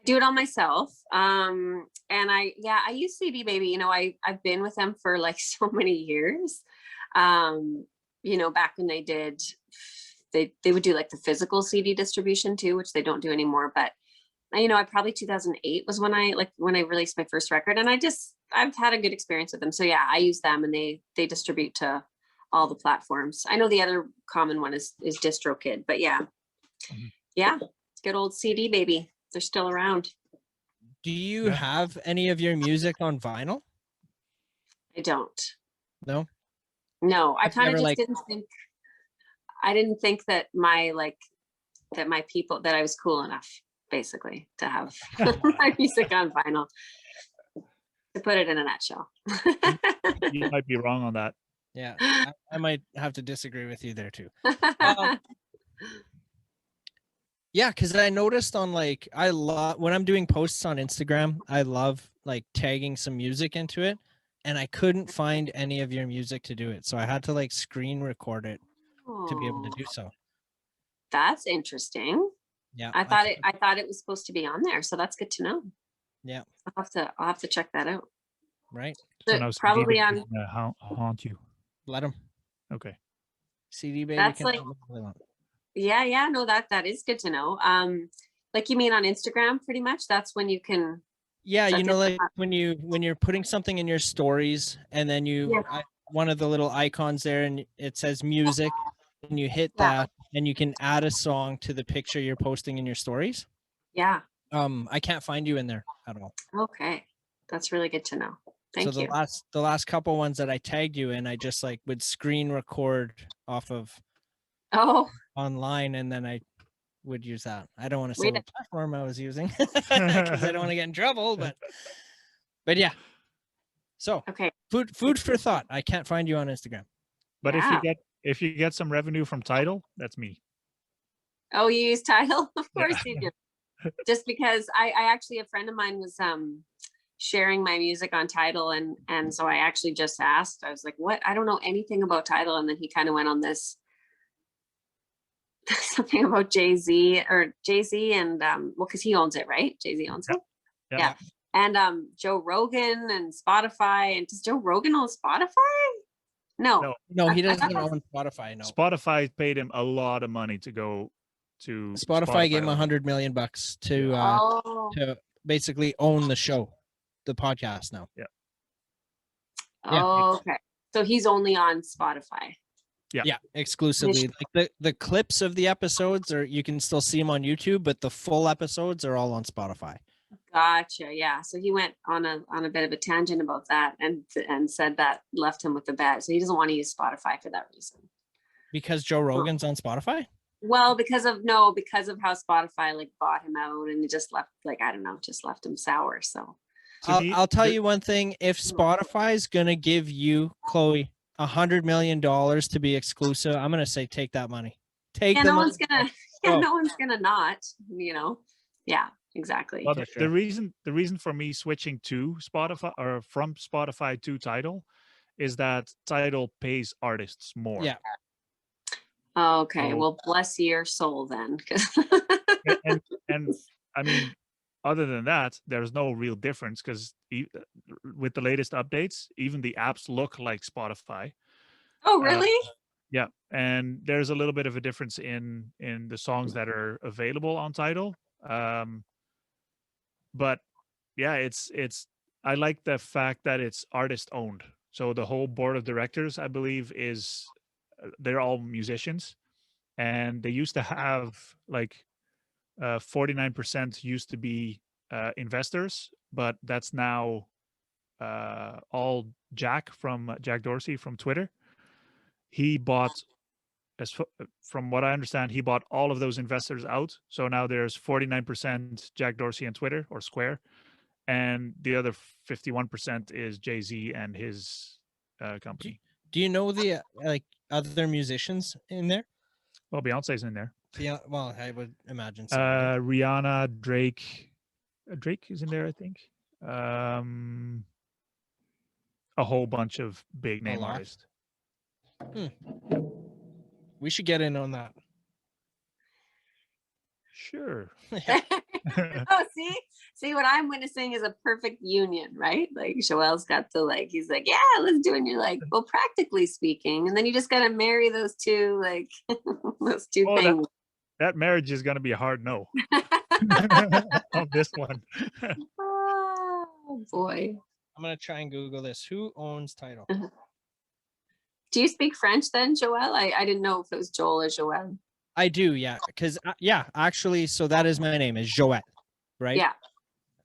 Do it all myself. And I use CD Baby. You know, I've been with them for like so many years. You know, back when they would do like the physical CD distribution too, which they don't do anymore. But you know, I probably 2008 was when I released my first record, and I've had a good experience with them. So yeah, I use them, and they distribute to all the platforms. I know the other common one is DistroKid, but yeah, Mhm. yeah, good old CD Baby. They're still around. Do you Yeah. have any of your music on vinyl? I don't. No. No, I I've kind of never, just like- didn't think that my people, that I was cool enough basically to have my music on vinyl, to put it in a nutshell. You might be wrong on that. Yeah, I might have to disagree with you there too. Yeah, because I noticed on like I love when I'm doing posts on Instagram, I love like tagging some music into it, and I couldn't find any of your music to do it, so I had to like screen record it to be able to Oh, do so. that's interesting. Yeah, I thought it was supposed to be on there, so that's good to know. Yeah. I'll have to check that out. Right. So So now CD probably Baby's on. gonna haunt you. Let them. Okay. CD baby. That's can like- have whatever they want. Yeah, no, that is good to know. Like you mean on Instagram, pretty much? That's when you can. Yeah, Check you know, it like when you're putting something in your stories, and then one of the little icons there, and it says music, and you hit Yeah. that, and you can add a song to the picture you're posting in your stories. Yeah. I can't find you in there at all. Okay. That's really good to know. Thank so you. the last couple ones that I tagged you in, I just like would screen record off of Oh, online, and then I would use that. I don't want to say Wait what platform I was using because I don't want to get in trouble, but yeah. So okay. food for thought. I can't find you on Instagram. But Yeah. if you get some revenue from Tidal, that's me. Oh, you use Tidal? Of Yeah. course you do. Just because I actually, a friend of mine was sharing my music on Tidal, and so I actually just asked. I was like, "What? I don't know anything about Tidal." And then he kind of went on this something about Jay-Z and well, because he owns it, right? Jay-Z owns it. Yeah. Yeah. And Joe Rogan and Spotify. And does Joe Rogan own Spotify? No. No, he I doesn't thought own Spotify. No. Spotify paid him a lot of money to go to Spotify gave him only. $100 million to Oh, to basically own the show, the podcast now. Yeah. okay. So he's only on Spotify. Yeah, exclusively. Like the clips of the episodes, or you can still see them on YouTube, but the full episodes are all on Spotify. Gotcha. Yeah. So he went on a bit of a tangent about that, and said that left him with the bad. So he doesn't want to use Spotify for that reason. Because Joe Rogan's on Spotify? Well, because of how Spotify like bought him out, and it just left, like, I don't know, just left him sour. So I'll tell you one thing. If Spotify's gonna give you, Chloe, $100 million to be exclusive, I'm gonna say take that money. Take the no money. one's gonna not, Yeah, exactly. Well, For the reason for me switching to Spotify, or from Spotify to Tidal, is that Tidal pays artists more. Yeah. Okay. So- Well, bless your soul then. 'Cause and I mean, other than that, there's no real difference, because with the latest updates, even the apps look like Spotify. Oh, really? Yeah, and there's a little bit of a difference in the songs that are available on Tidal. But yeah, it's I like the fact that it's artist owned. So the whole board of directors, I believe, is they're all musicians, and they used to have like 49% used to be investors, but that's now all Jack Dorsey from Twitter. He bought, from what I understand, he bought all of those investors out. So now there's 49% Jack Dorsey and Twitter, or Square, and the other 51% is Jay-Z and his company. Do you know the like other musicians in there? Well, Beyonce's in there. Yeah, well, I would imagine so. Right? Rihanna, Drake. Drake is in there, I think. A whole bunch of big name lot. artists. We should get in on that. Sure. Oh, see what I'm witnessing is a perfect union, right? Like Joel's got the like, he's like, yeah, let's do it. And you're like, well, practically speaking, and then you just gotta marry those two, like those two Oh, things. That marriage is going to be a hard no on this one. Oh boy. I'm gonna try and Google this. Who owns Tidal? Do you speak French then, Joel? I didn't know if it was Joel or Joel. I do, yeah. Because actually, so that is my name is Joette, right? Yeah.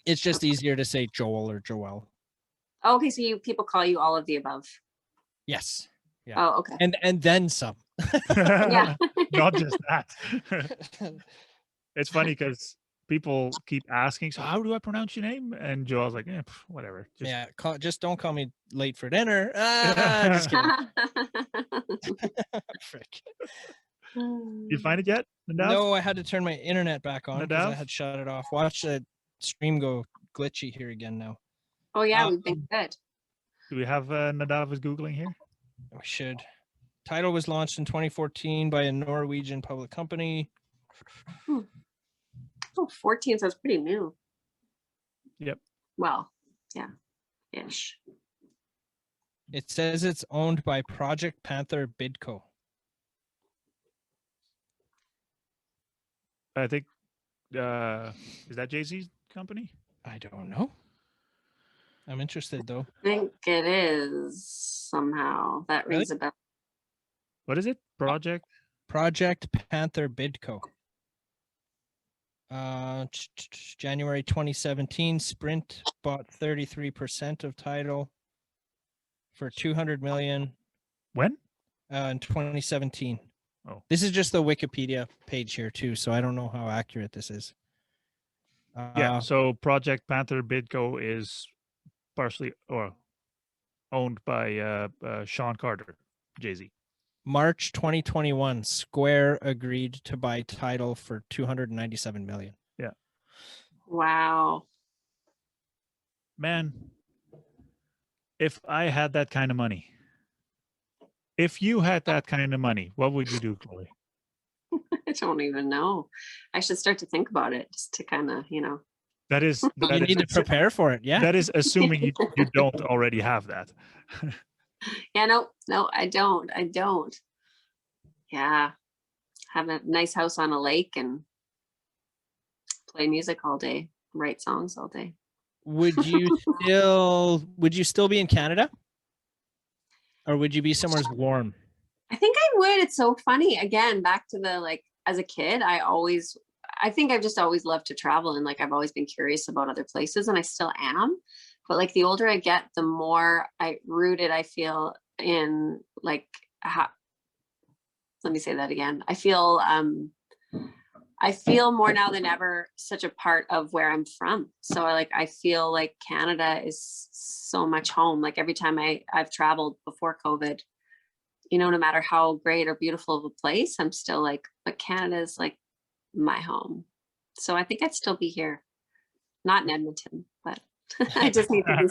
It's just easier to say Joel or Joel. Oh, okay, so people call you all of the above. Yes. Yeah. Oh, okay. And then some. Yeah. Not just that. It's funny because people keep asking, so how do I pronounce your name? And Joel's like, whatever. Just, Yeah, just don't call me late for dinner. Just kidding. Frick. You find it yet, Nadav? No, I had to turn my internet back on because I Nadav? had shut it off. Watch the stream go glitchy here again now. Oh yeah, we've been good. Do we have Nadav is Googling here? We should. Tidal was launched in 2014 by a Norwegian public company. Oh, 14 sounds pretty new. Yep. Well, yeah, ish. It says it's owned by Project Panther Bidco. I think, is that Jay-Z's company? I don't know. I'm interested though. I think it is somehow. That Really? rings a bell. What is it? Project? Project Panther Bidco. January 2017, Sprint bought 33% of Tidal for 200 million When? in 2017. Oh. This is just the Wikipedia page here too, so I don't know how accurate this is. Yeah. So Project Panther Bidco is partially or owned by Sean Carter, Jay-Z. March 2021, Square agreed to buy Tidal for 297 million. Yeah. Wow. Man, if I had that kind of money, if you had that kind of money, what would you do, Chloe? I don't even know. I should start to think about it just to kind of, That is You need to prepare for it. Yeah. That is assuming you don't already have that. Yeah, no, I don't. Yeah. Have a nice house on a lake and play music all day, write songs all day. Would you still be in Canada? Or would you be somewhere warm? I think I would. It's so funny. Again, back to the like as a kid, I think I've just always loved to travel and like I've always been curious about other places and I still am. But like the older I get, the more rooted I feel in like let me say that again. I feel more now than ever such a part of where I'm from. So I feel like Canada is so much home. Like every time I've traveled before COVID, no matter how great or beautiful of a place, I'm still like, but Canada is like my home. So I think I'd still be here. Not in Edmonton, but I just need to be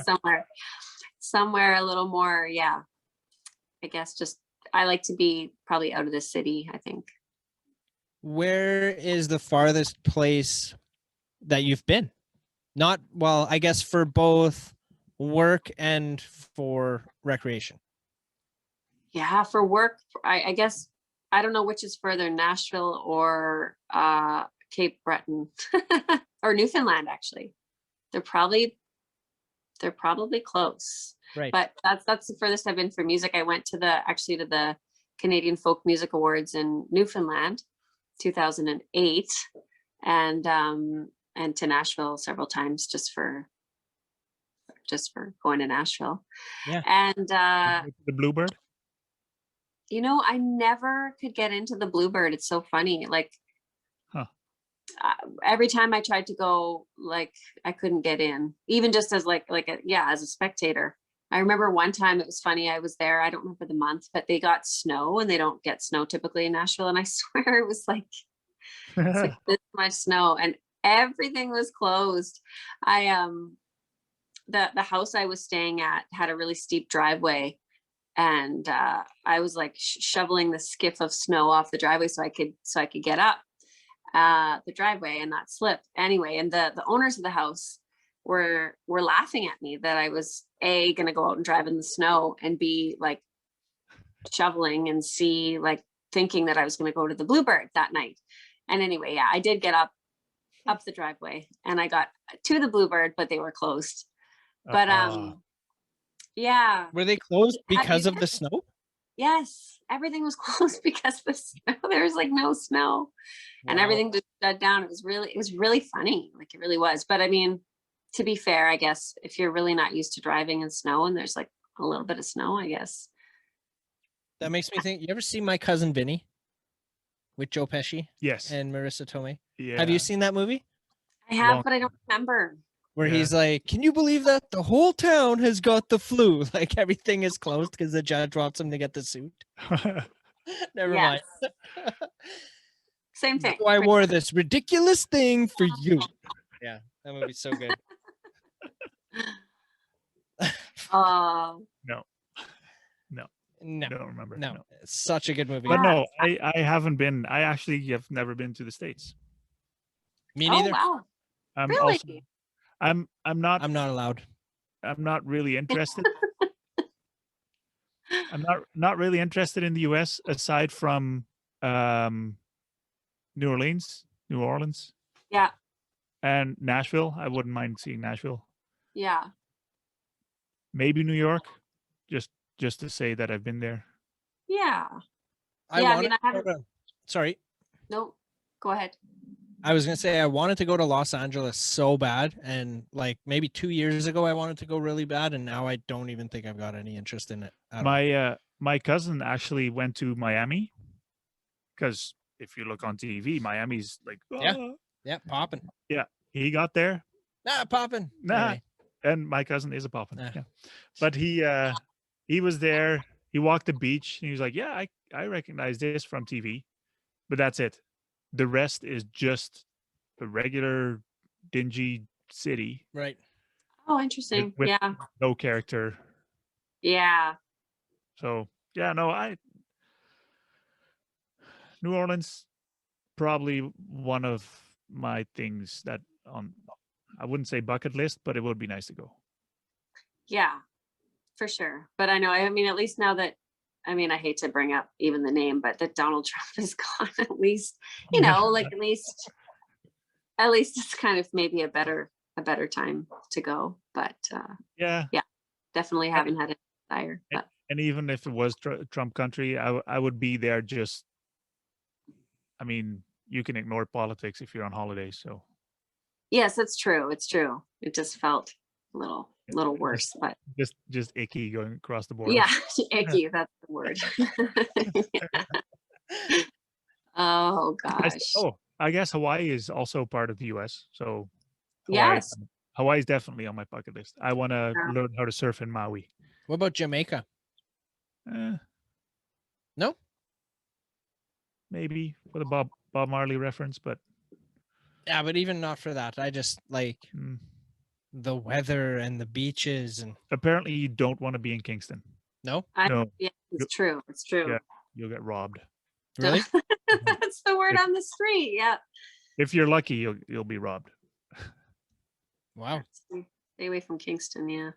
somewhere a little more. Yeah. I guess I like to be probably out of the city, I think. Where is the farthest place that you've been? I guess for both work and for recreation. Yeah, for work, I guess, I don't know which is further, Nashville or Cape Breton or Newfoundland, actually. They're probably close. Right. But that's the furthest I've been for music. I went to the Canadian Folk Music Awards in Newfoundland, 2008, and to Nashville several times just for going to Nashville. Yeah. And the Bluebird. I never could get into the Bluebird. It's so funny. Like, every time I tried to go, like, I couldn't get in, even just as as a spectator. I remember one time it was funny. I was there. I don't remember the month, but they got snow, and they don't get snow typically in Nashville. And I swear it was like, it's like this much snow, and everything was closed. The house I was staying at had a really steep driveway, and I was like shoveling the skiff of snow off the driveway so I could get up the driveway and not slip. Anyway, and the owners of the house were laughing at me that I was A, gonna go out and drive in the snow, and B, like shoveling, and C, like thinking that I was gonna go to the Bluebird that night. And anyway, yeah, I did get up the driveway, and I got to the Bluebird, but they were closed. But yeah. Were they closed because of the snow? Yes, everything was closed because of the snow. There was like no snow, and Wow. everything just shut down. It was really funny. Like it really was. But I mean, to be fair, I guess if you're really not used to driving in snow and there's like a little bit of snow, I guess. That makes me think. You ever see My Cousin Vinny with Joe Pesci Yes. and Marissa Tomei? Yeah. Have you seen that movie? I have, Long- but I don't remember. Where Yeah. he's like, "Can you believe that the whole town has got the flu? Like everything is closed because the judge wants him to get the suit." Never mind. Yes. Same thing. So I wore this ridiculous thing for you. Yeah, that movie's so good. Oh, No, Don't remember. no, it's such a good movie. But Yeah. no, I haven't been. I actually have never been to the States. Me oh neither. wow. I'm Really? also. I'm not. I'm not allowed. I'm not really interested. I'm not really interested in the U.S. aside from New Orleans, Yeah. and Nashville. I wouldn't mind seeing Nashville. Yeah. Maybe New York, just to say that I've been there. Yeah. I Yeah, I wanted mean, I to go haven't- to- Sorry, No, go ahead. I was gonna say I wanted to go to Los Angeles so bad, and like maybe 2 years ago I wanted to go really bad, and now I don't even think I've got any interest in it at all. My cousin actually went to Miami, because if you look on TV, Miami's like, Yeah. "Ah." Yeah, popping. He got there. Popping. Nah. And my cousin is a Poppen. Yeah. Yeah. But he was there. He walked the beach and he was like, "Yeah, I recognize this from TV." But that's it. The rest is just a regular dingy city, Right. Oh, interesting. with- Yeah. no character. Yeah. So yeah, no, New Orleans, probably one of my things that on, I wouldn't say bucket list, but it would be nice to go. Yeah, for sure. But I know, I mean, at least now that, I mean, I hate to bring up even the name, but that Donald Trump is gone, at least, you know, like at least it's kind of maybe a better time to go. But Yeah. definitely haven't had a desire. But And even if it was Trump country, I would be there just, I mean, you can ignore politics if you're on holiday. So yes, it's true. It's true. It just felt a little worse, but just icky going across the border. yeah, icky, that's the word. Oh gosh. I guess Hawaii is also part of the US. So Yes. Hawaii is definitely on my bucket list. I want to Yeah. learn how to surf in Maui. What about Jamaica? No? Maybe with a Bob Marley reference, but Yeah, but even not for that. I just like mm, the weather and the beaches and apparently you don't want to be in Kingston. no, No, Yeah, it's true. It's true. Yeah. You'll get robbed. really? That's the word on the street. Yeah. If you're lucky, you'll be robbed. Wow. Stay away from Kingston. Yeah.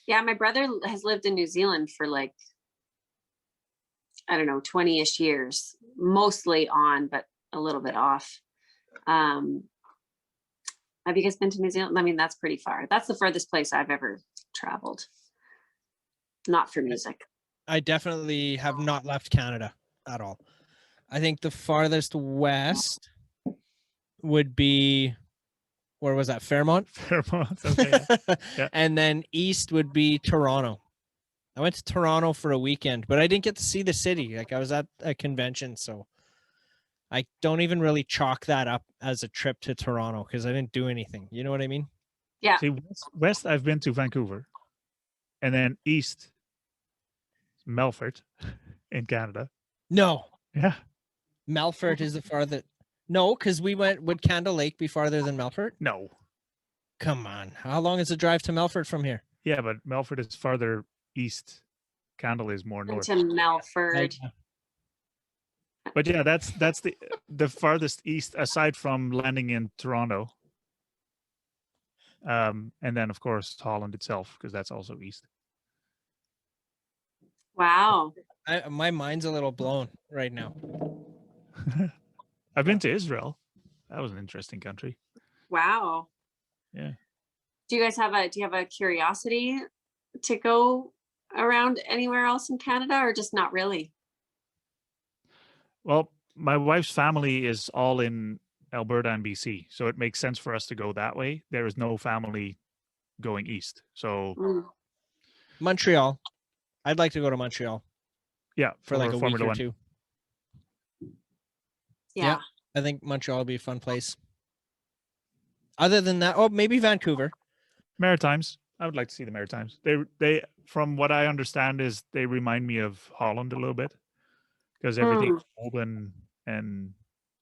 Yeah, my brother has lived in New Zealand for like, I don't know, 20-ish years, mostly on, but a little bit off. Have you guys been to New Zealand? I mean, that's pretty far. That's the furthest place I've ever traveled. Not for music. I definitely have not left Canada at all. I think the farthest west would be, where was that? Fairmont? Fairmont. Okay. Yeah. And then east would be Toronto. I went to Toronto for a weekend, but I didn't get to see the city. Like I was at a convention, so I don't even really chalk that up as a trip to Toronto because I didn't do anything. You know what I mean? Yeah. See, west I've been to Vancouver, and then east, Melfort, in Canada. No, Yeah, Melfort is the farthest. No, because would Candle Lake be farther than Melfort? no, Come on. How long is the drive to Melfort from here? yeah, but Melfort is farther east. Candle is more north. Into Melford. But yeah, that's the farthest east aside from landing in Toronto. And then of course Holland itself, because that's also east. Wow. My mind's a little blown right now. I've been to Israel. That was an interesting country. Wow. Yeah. Do you have a curiosity to go around anywhere else in Canada, or just not really? Well, my wife's family is all in Alberta and BC, so it makes sense for us to go that way. There is no family going east. So Mm. Montreal. I'd like to go to Montreal yeah, for like a week Formula or One. two. Yeah. I think Montreal would be a fun place. Other than that, oh, maybe Vancouver. Maritimes. I would like to see the Maritimes. They from what I understand is they remind me of Holland a little bit, because everything's old and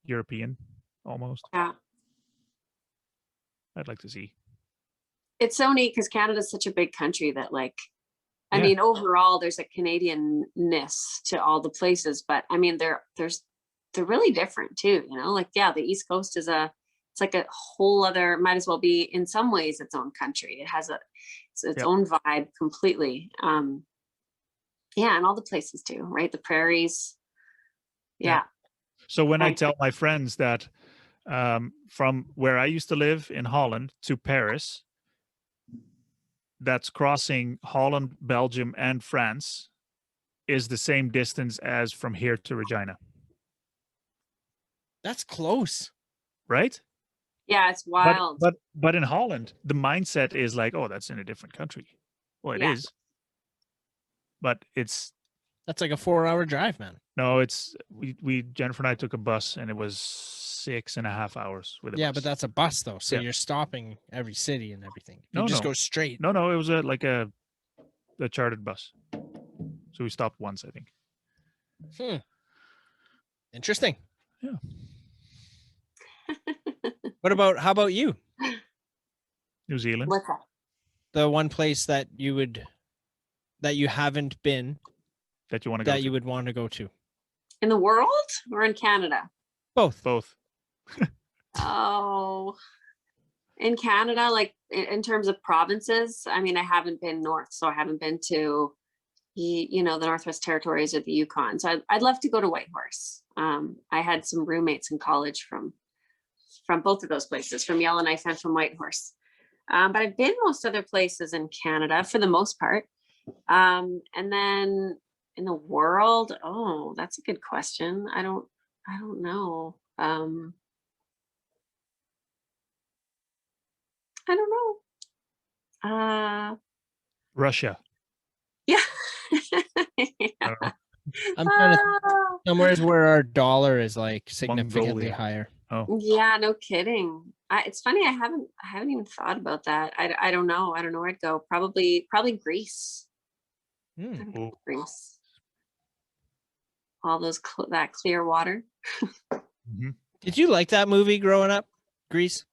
European almost. Yeah. I'd like to see. It's so neat because Canada's such a big country that, like, I Yeah. mean, overall there's a Canadian-ness to all the places, but I mean they're really different too, you know, like, yeah, the East Coast it's like a whole other, might as well be in some ways its own country. It has its Yep. own vibe completely. Yeah, and all the places too, right? The prairies. Yeah. So when I Right. tell my friends that from where I used to live in Holland to Paris, that's crossing Holland, Belgium, and France, is the same distance as from here to Regina, That's close. right? Yeah, it's But wild. but in Holland, the mindset is like, oh, that's in a different country. Well, it Yeah. is, but it's That's like a 4-hour drive, man. no, it's we Jennifer and I took a bus, and it was 6.5 hours with a Yeah, bus. but that's a bus though, so Yeah. you're stopping every city and everything. You No, just no. go straight. No, it was a chartered bus. So we stopped once, I think. Interesting. Yeah. How about you? New Zealand. What's that? The one place that you haven't been That you want to go that to? you would want to go to? In the world or in Canada? Both. Both. Oh, in Canada, like in terms of provinces, I mean, I haven't been north, so I haven't been to the Northwest Territories or the Yukon. So I'd love to go to Whitehorse. I had some roommates in college from both of those places, from Yellowknife and from Whitehorse. But I've been most other places in Canada for the most part. And then in the world, oh, that's a good question. I don't know. I don't know. Russia. Yeah. I don't know. I'm trying to Ah, somewhere where our dollar is like significantly Mongolia. higher. Oh, yeah, no kidding. It's funny. I haven't even thought about that. I don't know. I don't know where I'd go. Probably Greece. Hmm. oh. Greece. All those that clear water. Mhm. Did you like that movie growing up, Grease?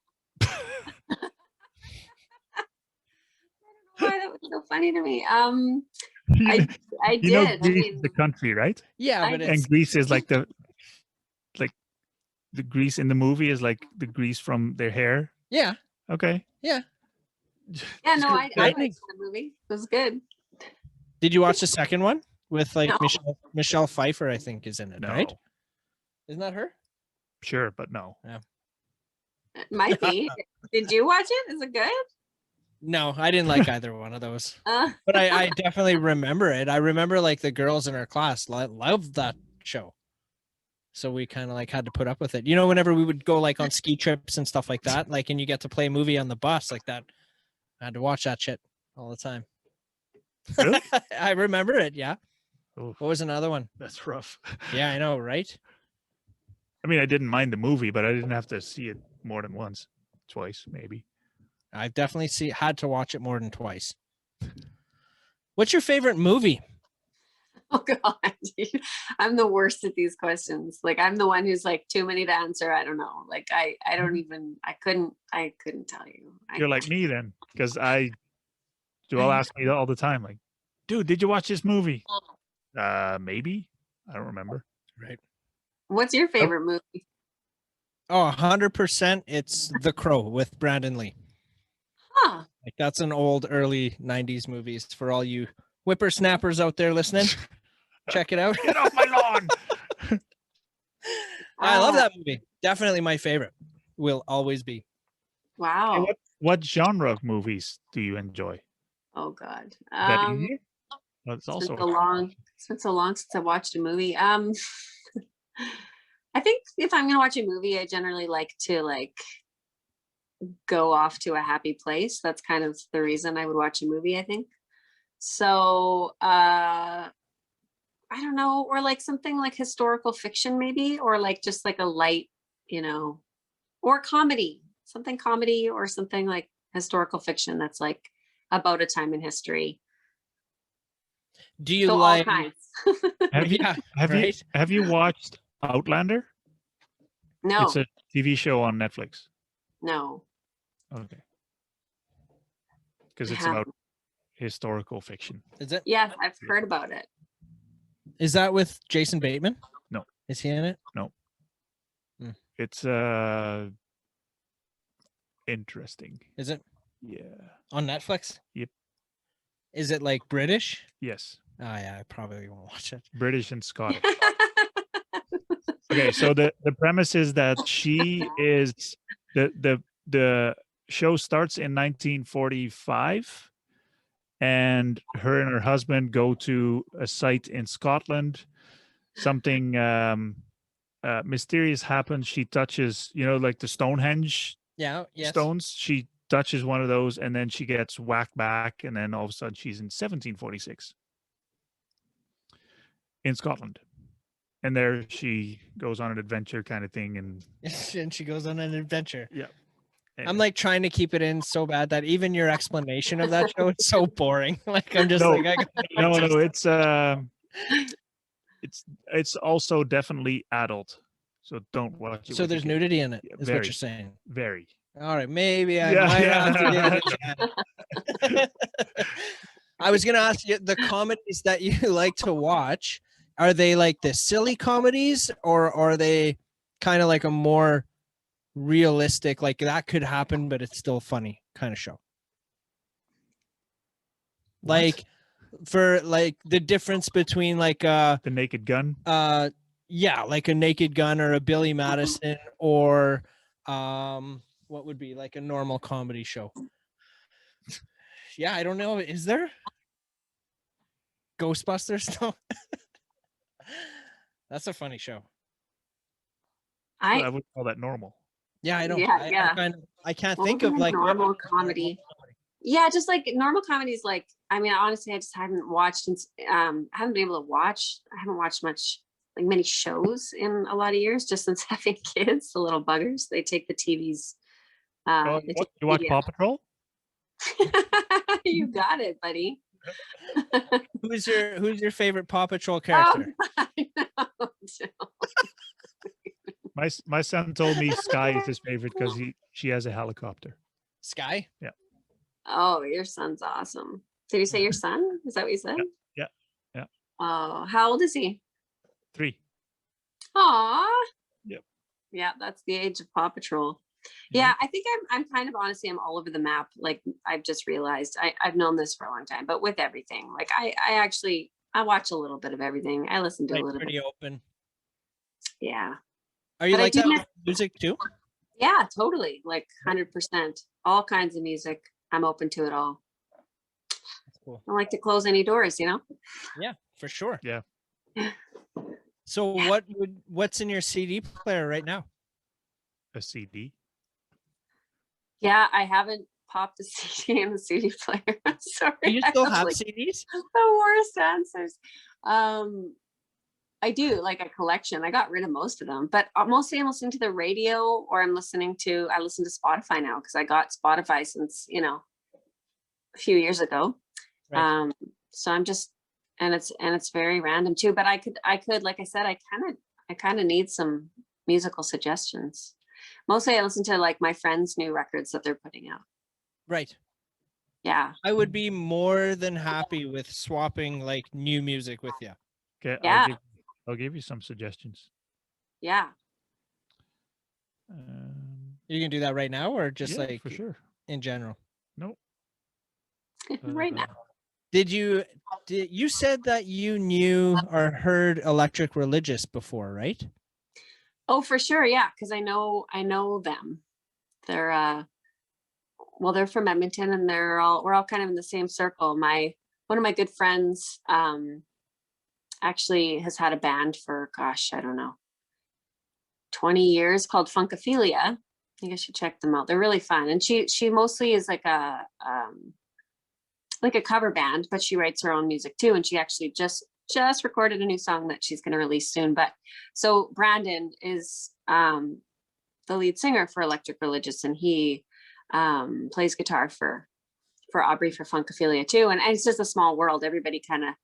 Why that was so funny to me. You I know, did. I Greece is mean, the country, right? Yeah, I but did. it's And Greece is like the Greece in the movie is like the grease from their hair. yeah. Okay. yeah, no, I Right. liked the movie. It was good. Did you watch the second one with like No. Michelle Pfeiffer? I think is in it, No. right? Isn't that her? Sure, but no. It might be. Did you watch it? Is it good? No, I didn't like either one of those. Uh, But I definitely remember it. I remember like the girls in our class loved that show. So we kind of like had to put up with it. You know, whenever we would go like on ski trips and stuff like that, like, and you get to play a movie on the bus like that, I had to watch that shit all the time. Really? I remember it. Yeah. Oh, What was another one? that's rough. Yeah, I know, right? I mean, I didn't mind the movie, but I didn't have to see it more than once, twice, maybe. I've definitely had to watch it more than twice. What's your favorite movie? Oh God, I'm the worst at these questions. Like I'm the one who's like too many to answer. I don't know. Like I don't even, I couldn't tell you. You're like me then, because Joel asks me all the time, like, dude, did you watch this movie? Maybe. I don't remember. Right. What's your favorite movie? Oh, 100%. It's The Crow with Brandon Lee. Huh. Like that's an old early 90s movies for all you whippersnappers out there listening. Check it out. Get off my lawn. I love that movie. Definitely my favorite. Will always be. Wow. What genre of movies do you enjoy? Oh God. That easy? Well, it's also It's been so long since I watched a movie. I think if I'm gonna watch a movie, I generally like to go off to a happy place. That's kind of the reason I would watch a movie, I think. So I don't know, or like something like historical fiction maybe, or like just like a light, or comedy, something comedy or something like historical fiction that's like about a time in history. Do you So like all kinds. Have you watched Outlander? No, It's a TV show on Netflix. no. Okay. Because I it's about haven't. historical fiction. is it? Yes, I've heard about it. Is that with Jason Bateman? No. Is he in it? It's interesting. Is it Yeah. on Netflix? Yep. Is it like British? Yes. Oh yeah, I probably won't watch it. British and Scottish. Okay, so the premise is that she is the show starts in 1945, and her husband go to a site in Scotland. Something mysterious happens. She touches, like the Stonehenge Yeah. Yes. stones. She touches one of those, and then she gets whacked back, and then all of a sudden she's in 1746 in Scotland. And there she goes on an adventure kind of thing. And she goes on an adventure. Yeah. I'm like trying to keep it in so bad that even your explanation of that show is so boring. Like I'm just No. like, I gotta watch it's also definitely adult. So don't watch it. So with there's your kid. nudity in it, Yeah, is very, what you're saying. very. All right, maybe I Yeah, might yeah. have to give it a chance. I was gonna ask you the comedies that you like to watch. Are they like the silly comedies, or are they kind of like a more realistic, like that could happen, but it's still funny kind of show? What? Like for like the difference between like The Naked Gun. yeah, like a Naked Gun or a Billy Madison, or what would be like a normal comedy show? Yeah, I don't know. Is there Ghostbusters? No. That's a funny show. I would call that normal. Yeah, I don't. Yeah. I can't What think would of be like normal comedy. Yeah, just like normal comedies. Like, I mean, honestly, I just haven't watched since I haven't been able to watch. I haven't watched many shows in a lot of years, just since having kids, the little buggers. They take the TVs. Oh, They take you watch the Paw Patrol? You got it, buddy. Who's your favorite Paw Patrol character? Oh, I know. My son told me Sky is his favorite because she has a helicopter. Sky? Yeah. Oh, your son's awesome. Did you say your son? Is that what you said? Yeah. Oh, how old is he? 3. Aw. Yep. Yeah, that's the age of Paw Patrol. Yeah, I think I'm kind of honestly, I'm all over the map. Like I've just realized I've known this for a long time, but with everything, like I watch a little bit of everything. I listen to a little Pretty bit. open. Yeah. Are you But I like do that miss- with music too? Yeah, totally. Like 100%. All kinds of music. I'm open to it all. That's cool. I don't like to close any doors, Yeah, for sure. Yeah. So what's in your CD player right now? A CD. Yeah, I haven't popped a CD in the CD player. I'm sorry. Do you I still was have like CDs? the worst answers. I do like a collection. I got rid of most of them, but mostly I'm listening to the radio, or I listen to Spotify now because I got Spotify since, a few years ago. Right. So I'm just, and it's very random too, but I could, like I said, I kind of need some musical suggestions. Mostly I listen to like my friends' new records that they're putting out. Right. Yeah. I would be more than happy with swapping like new music with you. Okay, Yeah. I'll give you some suggestions. Yeah. You can do that right now, or just yeah, like for sure. in general? Nope. Right now. You said that you knew or heard Electric Religious before, right? Oh, for sure. Yeah. Cause I know them. They're, well, they're from Edmonton, and we're all kind of in the same circle. One of my good friends, actually has had a band for, gosh, I don't know, 20 years, called Funkophilia. I think I should check them out. They're really fun. And she mostly is like a cover band, but she writes her own music too. And she actually just recorded a new song that she's going to release soon. But so Brandon is the lead singer for Electric Religious, and he plays guitar for Aubrey for Funkophilia too. And it's just a small world. Everybody kind of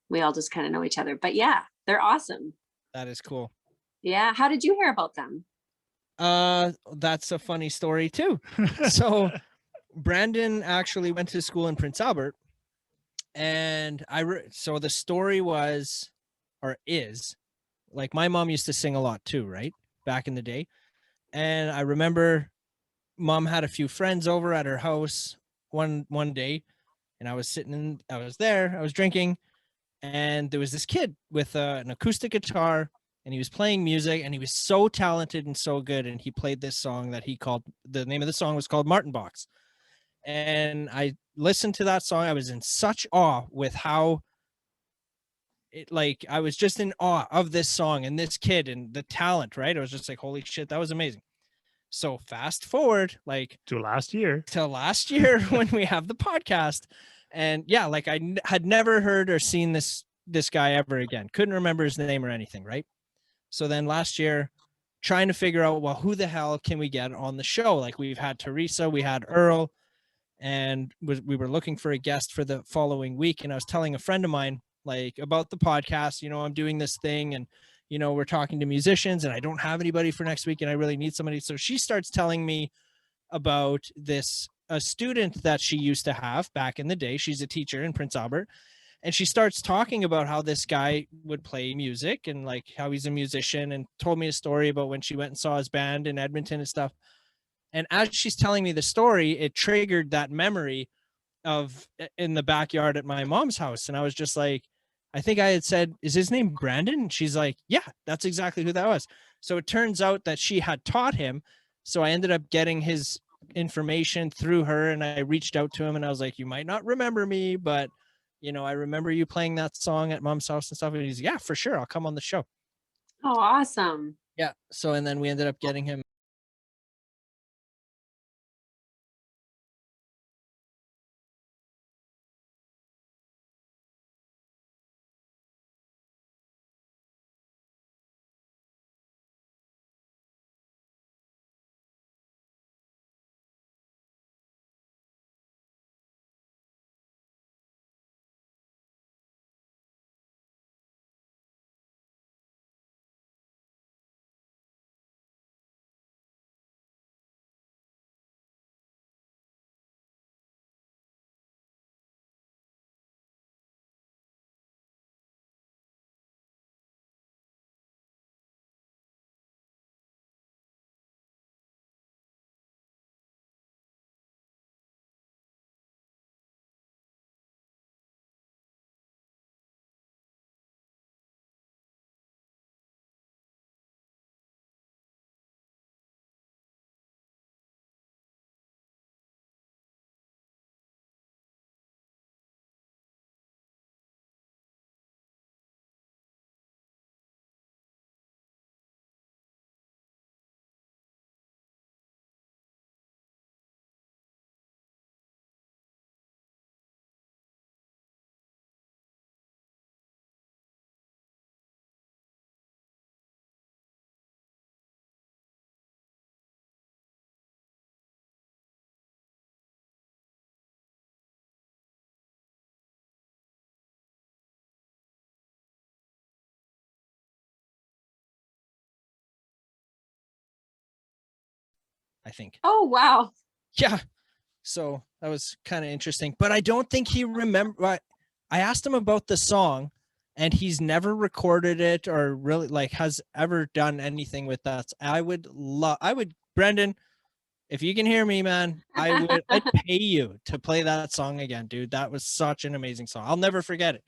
we all just kind of know each other. But yeah, they're awesome. That is cool. Yeah. How did you hear about them? That's a funny story too. So Brandon actually went to school in Prince Albert, and so the story was, or is, like, my mom used to sing a lot too, right? Back in the day. And I remember mom had a few friends over at her house one day, and I was there, I was drinking, and there was this kid with an acoustic guitar, and he was playing music, and he was so talented and so good. And he played this song that the name of the song was called Martin Box. And I listened to that song. I was in such awe with how I was just in awe of this song and this kid and the talent, right? I was just like, holy shit, that was amazing. So fast forward, like, to last year when we have the podcast, and yeah, like had never heard or seen this guy ever again. Couldn't remember his name or anything, right? So then last year, trying to figure out, well, who the hell can we get on the show? Like, we've had Teresa, we had Earl, and we were looking for a guest for the following week. And I was telling a friend of mine, like, about the podcast. I'm doing this thing, and we're talking to musicians, and I don't have anybody for next week, and I really need somebody. So she starts telling me about a student that she used to have back in the day. She's a teacher in Prince Albert, and she starts talking about how this guy would play music and like how he's a musician, and told me a story about when she went and saw his band in Edmonton and stuff. And as she's telling me the story, it triggered that memory of in the backyard at my mom's house. And I was just like, I think I had said, is his name Brandon? And she's like, yeah, that's exactly who that was. So it turns out that she had taught him. So I ended up getting his information through her, and I reached out to him, and I was like, you might not remember me, but I remember you playing that song at mom's house and stuff. And he's, yeah, for sure, I'll come on the show. Oh, awesome. Yeah. So, and then we ended up getting him I think. Oh, wow. Yeah. So that was kind of interesting, but I don't think he remember. I asked him about the song, and he's never recorded it or really like has ever done anything with that. I would, Brendan, if you can hear me, man, I'd pay you to play that song again, dude. That was such an amazing song. I'll never forget it.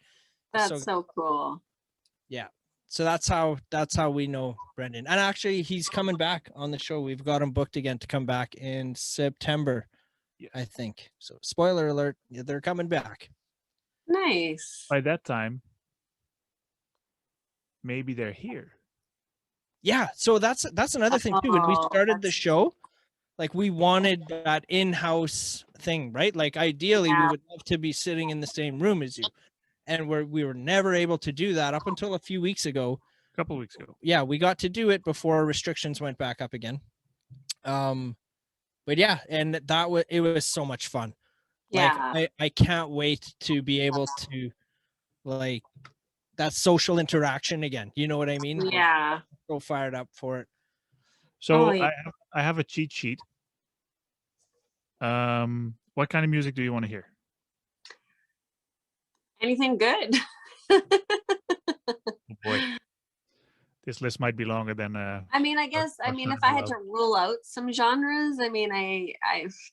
That's so cool. Yeah. So that's how we know Brendan. And actually he's coming back on the show. We've got him booked again to come back in September, I think. So spoiler alert, they're coming back. Nice. By that time, maybe they're here. Yeah. So that's another thing too. When we started the show, like we wanted that in-house thing, right? Like ideally we would love to be sitting in the same room as you. And we were never able to do that up until a few weeks ago. A couple weeks ago. Yeah, we got to do it before restrictions went back up again. But yeah, and it was so much fun. Yeah. Like I can't wait to be able to like that social interaction again. You know what I mean? Yeah. So fired up for it. So I have a cheat sheet. What kind of music do you want to hear? Anything good? Oh boy. This list might be longer than I mean, I guess, if I had to rule out some genres,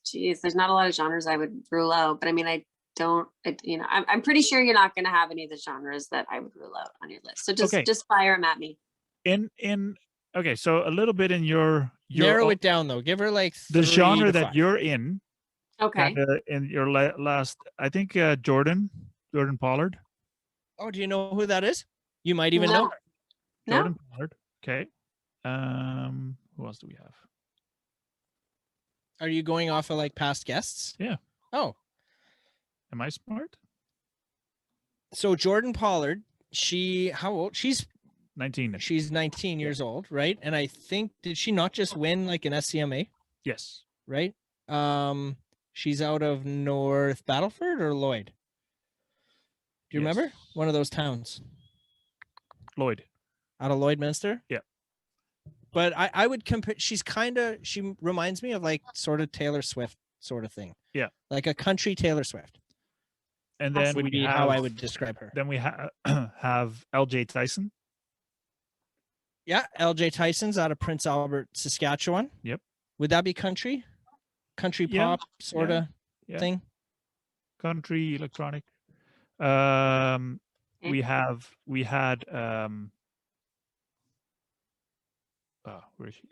geez, there's not a lot of genres I would rule out, but I'm pretty sure you're not going to have any of the genres that I would rule out on your list. So just fire them at me. Okay, so a little bit in your narrow it down though. Give her like the genre that you're in. Okay. In your last, I think Jordan Pollard. Oh, do you know who that is? You might even know. Jordan Pollard. Okay. Who else do we have? Are you going off of like past guests? Yeah. Oh. Am I smart? So Jordan Pollard, how old? She's 19. She's 19 years old, right? And I think, did she not just win like an SCMA? Yes. Right? She's out of North Battleford or Lloyd? Do you remember? One of those towns. Lloyd. Out of Lloydminster? Yeah. But I would compare, she reminds me of like sort of Taylor Swift sort of thing. Yeah. Like a country Taylor Swift. And then would be how I would describe her. Then we have LJ Tyson. Yeah, LJ Tyson's out of Prince Albert, Saskatchewan. Yep. Would that be country? Country pop sort of thing? Country, electronic. We had where is she?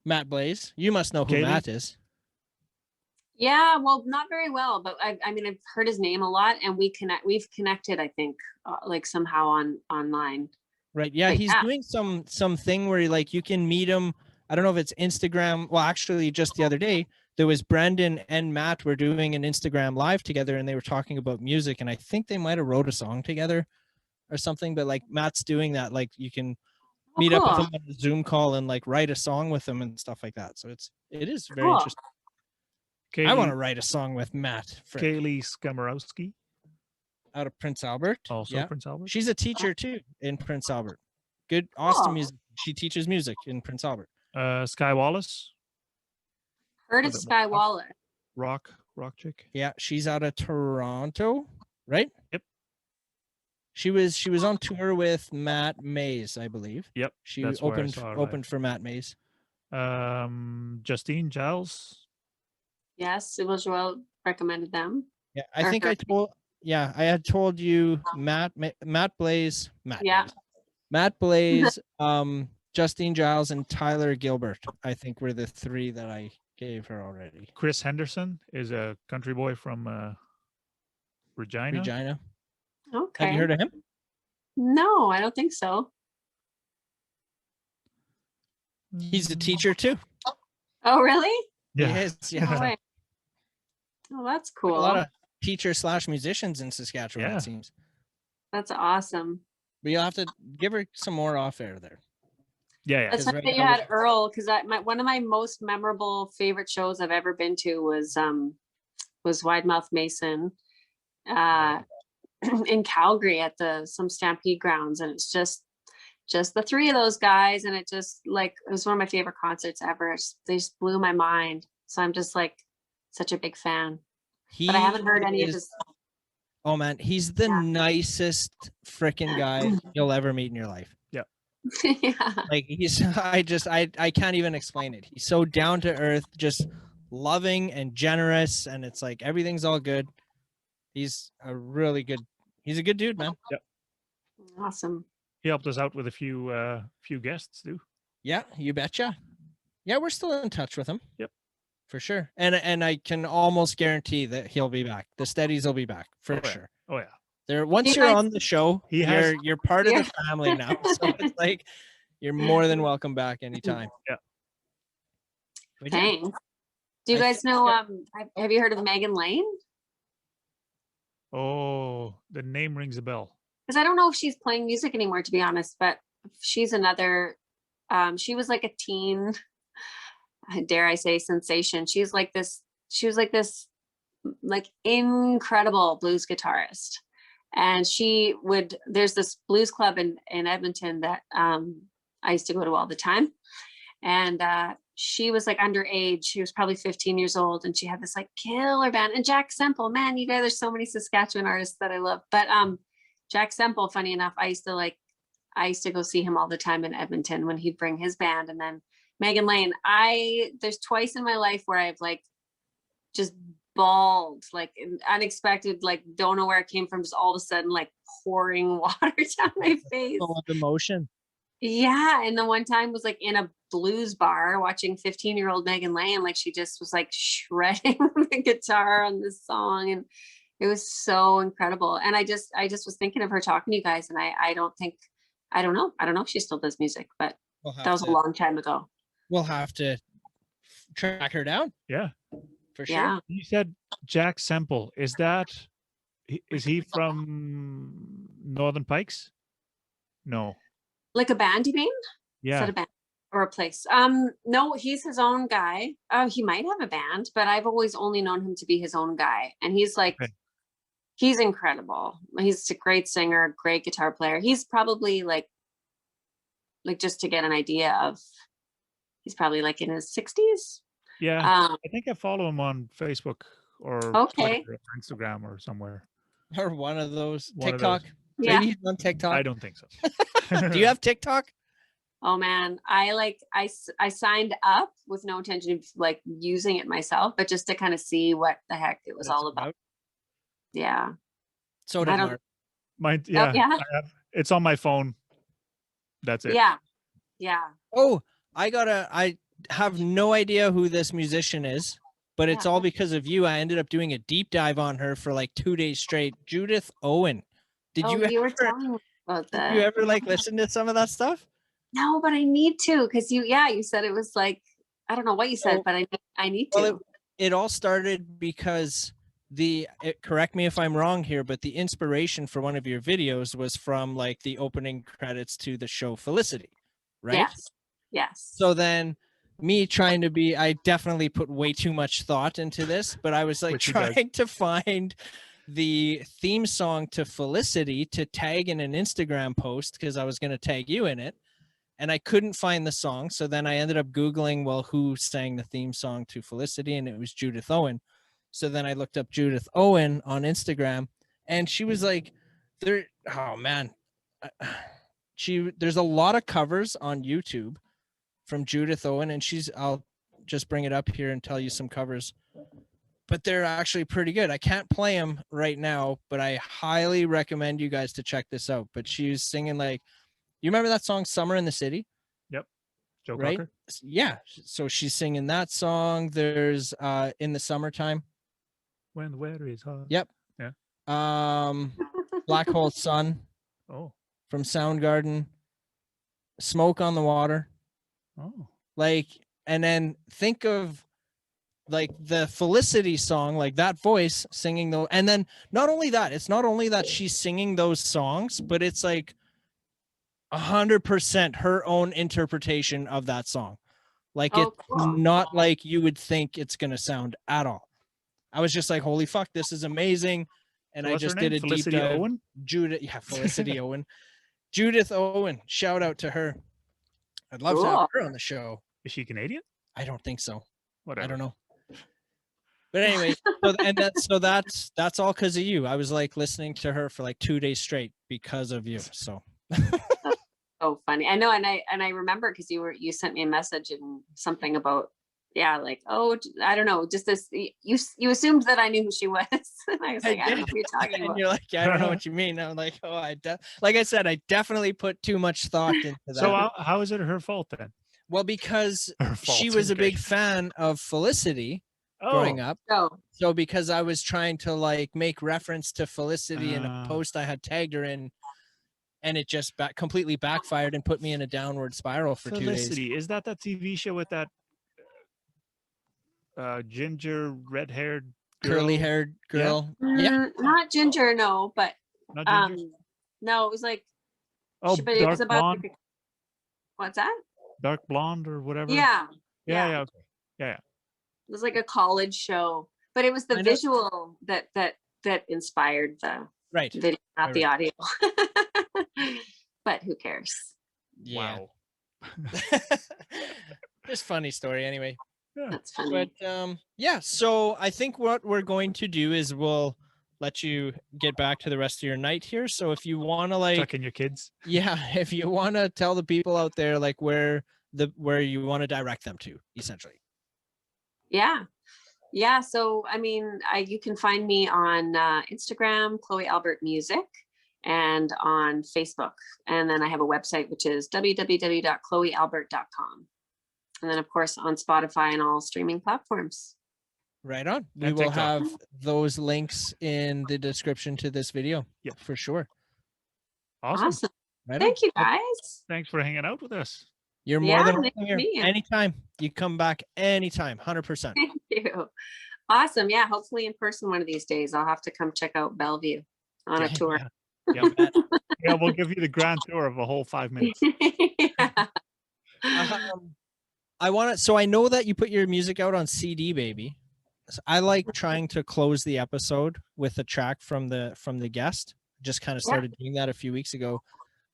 Matt Blaze. You must know who Kaylee? Matt is. Yeah, well, not very well, but I've heard his name a lot, and we've connected, I think, like somehow online. Right. Yeah, but he's doing something where like you can meet him. I don't know if it's Instagram. Well, actually, just the other day, there was Brandon and Matt were doing an Instagram live together, and they were talking about music, and I think they might have wrote a song together or something. But like Matt's doing that, like you can meet up with him on a Zoom call and like write a song with him and stuff like that. So it is very interesting. I want to write a song with Matt. Kaylee Skamorowski. Out of Prince Albert. Also Prince Albert. She's a teacher too in Prince Albert. Good, awesome music. She teaches music in Prince Albert. Sky Wallace. Heard of Sky Wallace. Rock chick. Yeah, she's out of Toronto, right? Yep. She was on tour with Matt Mays, I believe. Yep. She opened for Matt Mays. Justine Giles. Yes, it was well recommended them. Yeah, I think I had told you Matt Blaze, Justine Giles, and Tyler Gilbert, I think were the three that I gave her already. Chris Henderson is a country boy from Regina. Okay. Have you heard of him? No, I don't think so. He's a teacher too. Oh, really? Yeah. He is, yeah. Oh, that's cool. A lot of teacher/musicians in Saskatchewan, it seems. That's awesome. But you'll have to give her some more off air there. Yeah. That's something that you had Earl, because one of my most memorable favorite shows I've ever been to was Wide Mouth Mason in Calgary at some Stampede grounds, and it's just just the three of those guys, and it just like it was one of my favorite concerts ever. They just blew my mind. So I'm just like such a big fan. But I haven't heard any of his. Oh man, he's the Yeah. nicest freaking guy you'll ever meet in your life. Yeah. Yeah. Like I can't even explain it. He's so down to earth, just loving and generous, and it's like everything's all good. He's a good dude, man. Awesome. He helped us out with a few guests too. Yeah, you betcha. Yeah, we're still in touch with him. Yep. For sure. And I can almost guarantee that he'll be back. The Steadies will be back for sure. Oh yeah. There once You you're guys- on the show, you're part of the family now. So it's like you're more than welcome back anytime. Yeah. But yeah, Thanks. Do you I guys know? Have you heard of Megan Lane? Oh, the name rings a bell. Because I don't know if she's playing music anymore, to be honest. But she's another. She was like a teen, dare I say, sensation. She was like this, like incredible blues guitarist. And there's this blues club in Edmonton that I used to go to all the time. And she was like underage. She was probably 15 years old. And she had this like killer band. And Jack Semple, man, you guys, there's so many Saskatchewan artists that I love. But Jack Semple, funny enough, I used to go see him all the time in Edmonton when he'd bring his band. And then Megan Lane, there's twice in my life where I've like just bawled, like unexpected, like don't know where it came from, just all of a sudden like pouring water down my face. full of emotion. Yeah. And the one time was like in a blues bar watching 15-year-old Megan Lane, like she just was like shredding the guitar on this song. And it was so incredible. And I just was thinking of her talking to you guys. And I don't know if she still does music, but that was a long time ago. We'll have to track her down. Yeah. For sure. Yeah. You said Jack Semple. Is he from Northern Pikes? No. Like a band, you mean? Is Yeah. that a band or a place? No, he's his own guy. He might have a band, but I've always only known him to be his own guy. And he's like, Okay. He's incredible. He's a great singer, great guitar player. He's probably like just to get an idea of, he's probably like in his 60s. Yeah. I think I follow him on Facebook or Okay. Twitter or Instagram or somewhere. Or one of those One of TikTok. Yeah. Maybe he's on TikTok. I don't think so. Do you have TikTok? Oh man, I signed up with no intention of like using it myself, but just to kind of see what the heck it was all about. Yeah. So I did don't- Mark. Mine, yeah. yeah. It's on my phone. That's it. Yeah. Yeah. Oh, I have no idea who this musician is, but it's Yeah. all because of you. I ended up doing a deep dive on her for like 2 days straight. Judith Owen. Did Oh, you were ever, telling me about that. you ever like listen to some of that stuff? No, but I need to, because you said it was like, I don't know what you said, Oh. but I need to. Well, it all started because correct me if I'm wrong here, but the inspiration for one of your videos was from like the opening credits to the show Felicity, right? Yes. Yes. So then me trying to I definitely put way too much thought into this, but I was like Which he does. trying to find the theme song to Felicity to tag in an Instagram post because I was going to tag you in it. And I couldn't find the song. So then I ended up Googling, well, who sang the theme song to Felicity? And it was Judith Owen. So then I looked up Judith Owen on Instagram and she was like, oh man. There's a lot of covers on YouTube from Judith Owen, and I'll just bring it up here and tell you some covers, but they're actually pretty good. I can't play them right now, but I highly recommend you guys to check this out. But she's singing like, you remember that song Summer in the City? Yep. Joe Right? Cocker. Yeah. So she's singing that song. There's In the Summertime. When the weather is hot. Yep. Yeah. Black Hole Sun Oh. from Soundgarden. Smoke on the Water. Oh. Like, and then think of like the Felicity song, like that voice singing though. And then not only that, it's not only that she's singing those songs, but it's like 100% her own interpretation of that song. Like Oh, it's cool. not like you would think it's going to sound at all. I was just like, holy fuck, this is amazing. And So I what's her just name? did a Felicity deep dive. Owen? Felicity Owen. Judith Owen, shout out to her. I'd love to have Cool. her on the show. Is she Canadian? I don't think so. Whatever. I don't know. But anyway, that's all because of you. I was like listening to her for like 2 days straight because of you. So Oh, funny. I know, and I remember because you sent me a message and something about like, oh, I don't know, just this. You assumed that I knew who she was. And I was like, I don't know what you're talking and about. you're like, yeah, I don't know what you mean. I'm like, oh, like I said, I definitely put too much thought into that. So how is it her fault then? Well, because Her fault, she was a okay. big fan of Felicity growing up. Oh, So because I was trying to like make reference to Felicity in a post I had tagged her in, and it just completely backfired and put me in a downward spiral for 2 days. Felicity, is that TV show with that ginger, red-haired, Curly-haired girl? Yeah. not Ginger, no, but Not ginger? no, it was like, Oh, but it was dark about blonde, what's that? dark blonde or whatever. Yeah, Yeah. Okay. Yeah. it was like a college show, but it was the I know. visual that inspired the Right. video, not Right, the audio. But who cares? Yeah. Wow. Just funny story anyway. That's funny. But yeah, so I think what we're going to do is we'll let you get back to the rest of your night here. So if you want to like, Chuck in your kids. yeah, if you want to tell the people out there like where you want to direct them to, essentially. Yeah. So, I mean, you can find me on Instagram, Chloe Albert Music, and on Facebook. And then I have a website, which is www.chloealbert.com. And then, of course, on Spotify and all streaming platforms. Right on. We And will TikTok. have those links in the description to this video. Yep. For sure. Awesome. Right on. Thank you, guys. Thanks for hanging out with us. You're more Yeah, than nice welcome to here. meet you. Anytime. You come back anytime. 100%. Thank you. Awesome. Yeah, hopefully in person one of these days. I'll have to come check out Bellevue on a tour. Yeah, yeah, we'll give you the grand tour of a whole 5 minutes. Yeah. So I know that you put your music out on CD, baby. So I like trying to close the episode with a track from the guest. Just kind of started doing that a few weeks ago,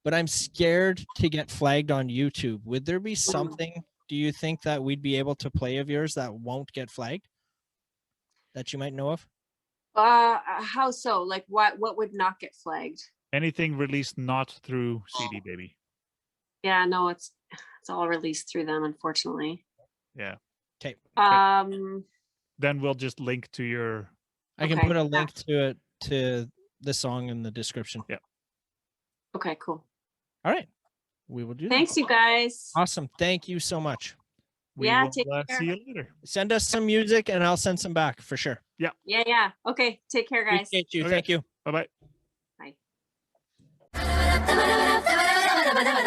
but I'm scared to get flagged on YouTube. Would there be something, do you think, that we'd be able to play of yours that won't get flagged that you might know of? How so? Like what would not get flagged? Anything released not through CD, baby. Yeah, no, it's all released through them, unfortunately. Yeah. Okay. Then we'll just link to your. I can Okay, put a yeah. link to the song in the description. Yeah. Okay, cool. All right. We will do Thanks, that. you guys. Awesome. Thank you so much. We Yeah, will, take care. see you later. Send us some music and I'll send some back for sure. Yeah. Okay, take care, guys. Appreciate you. Okay. Thank you. Bye-bye. Bye.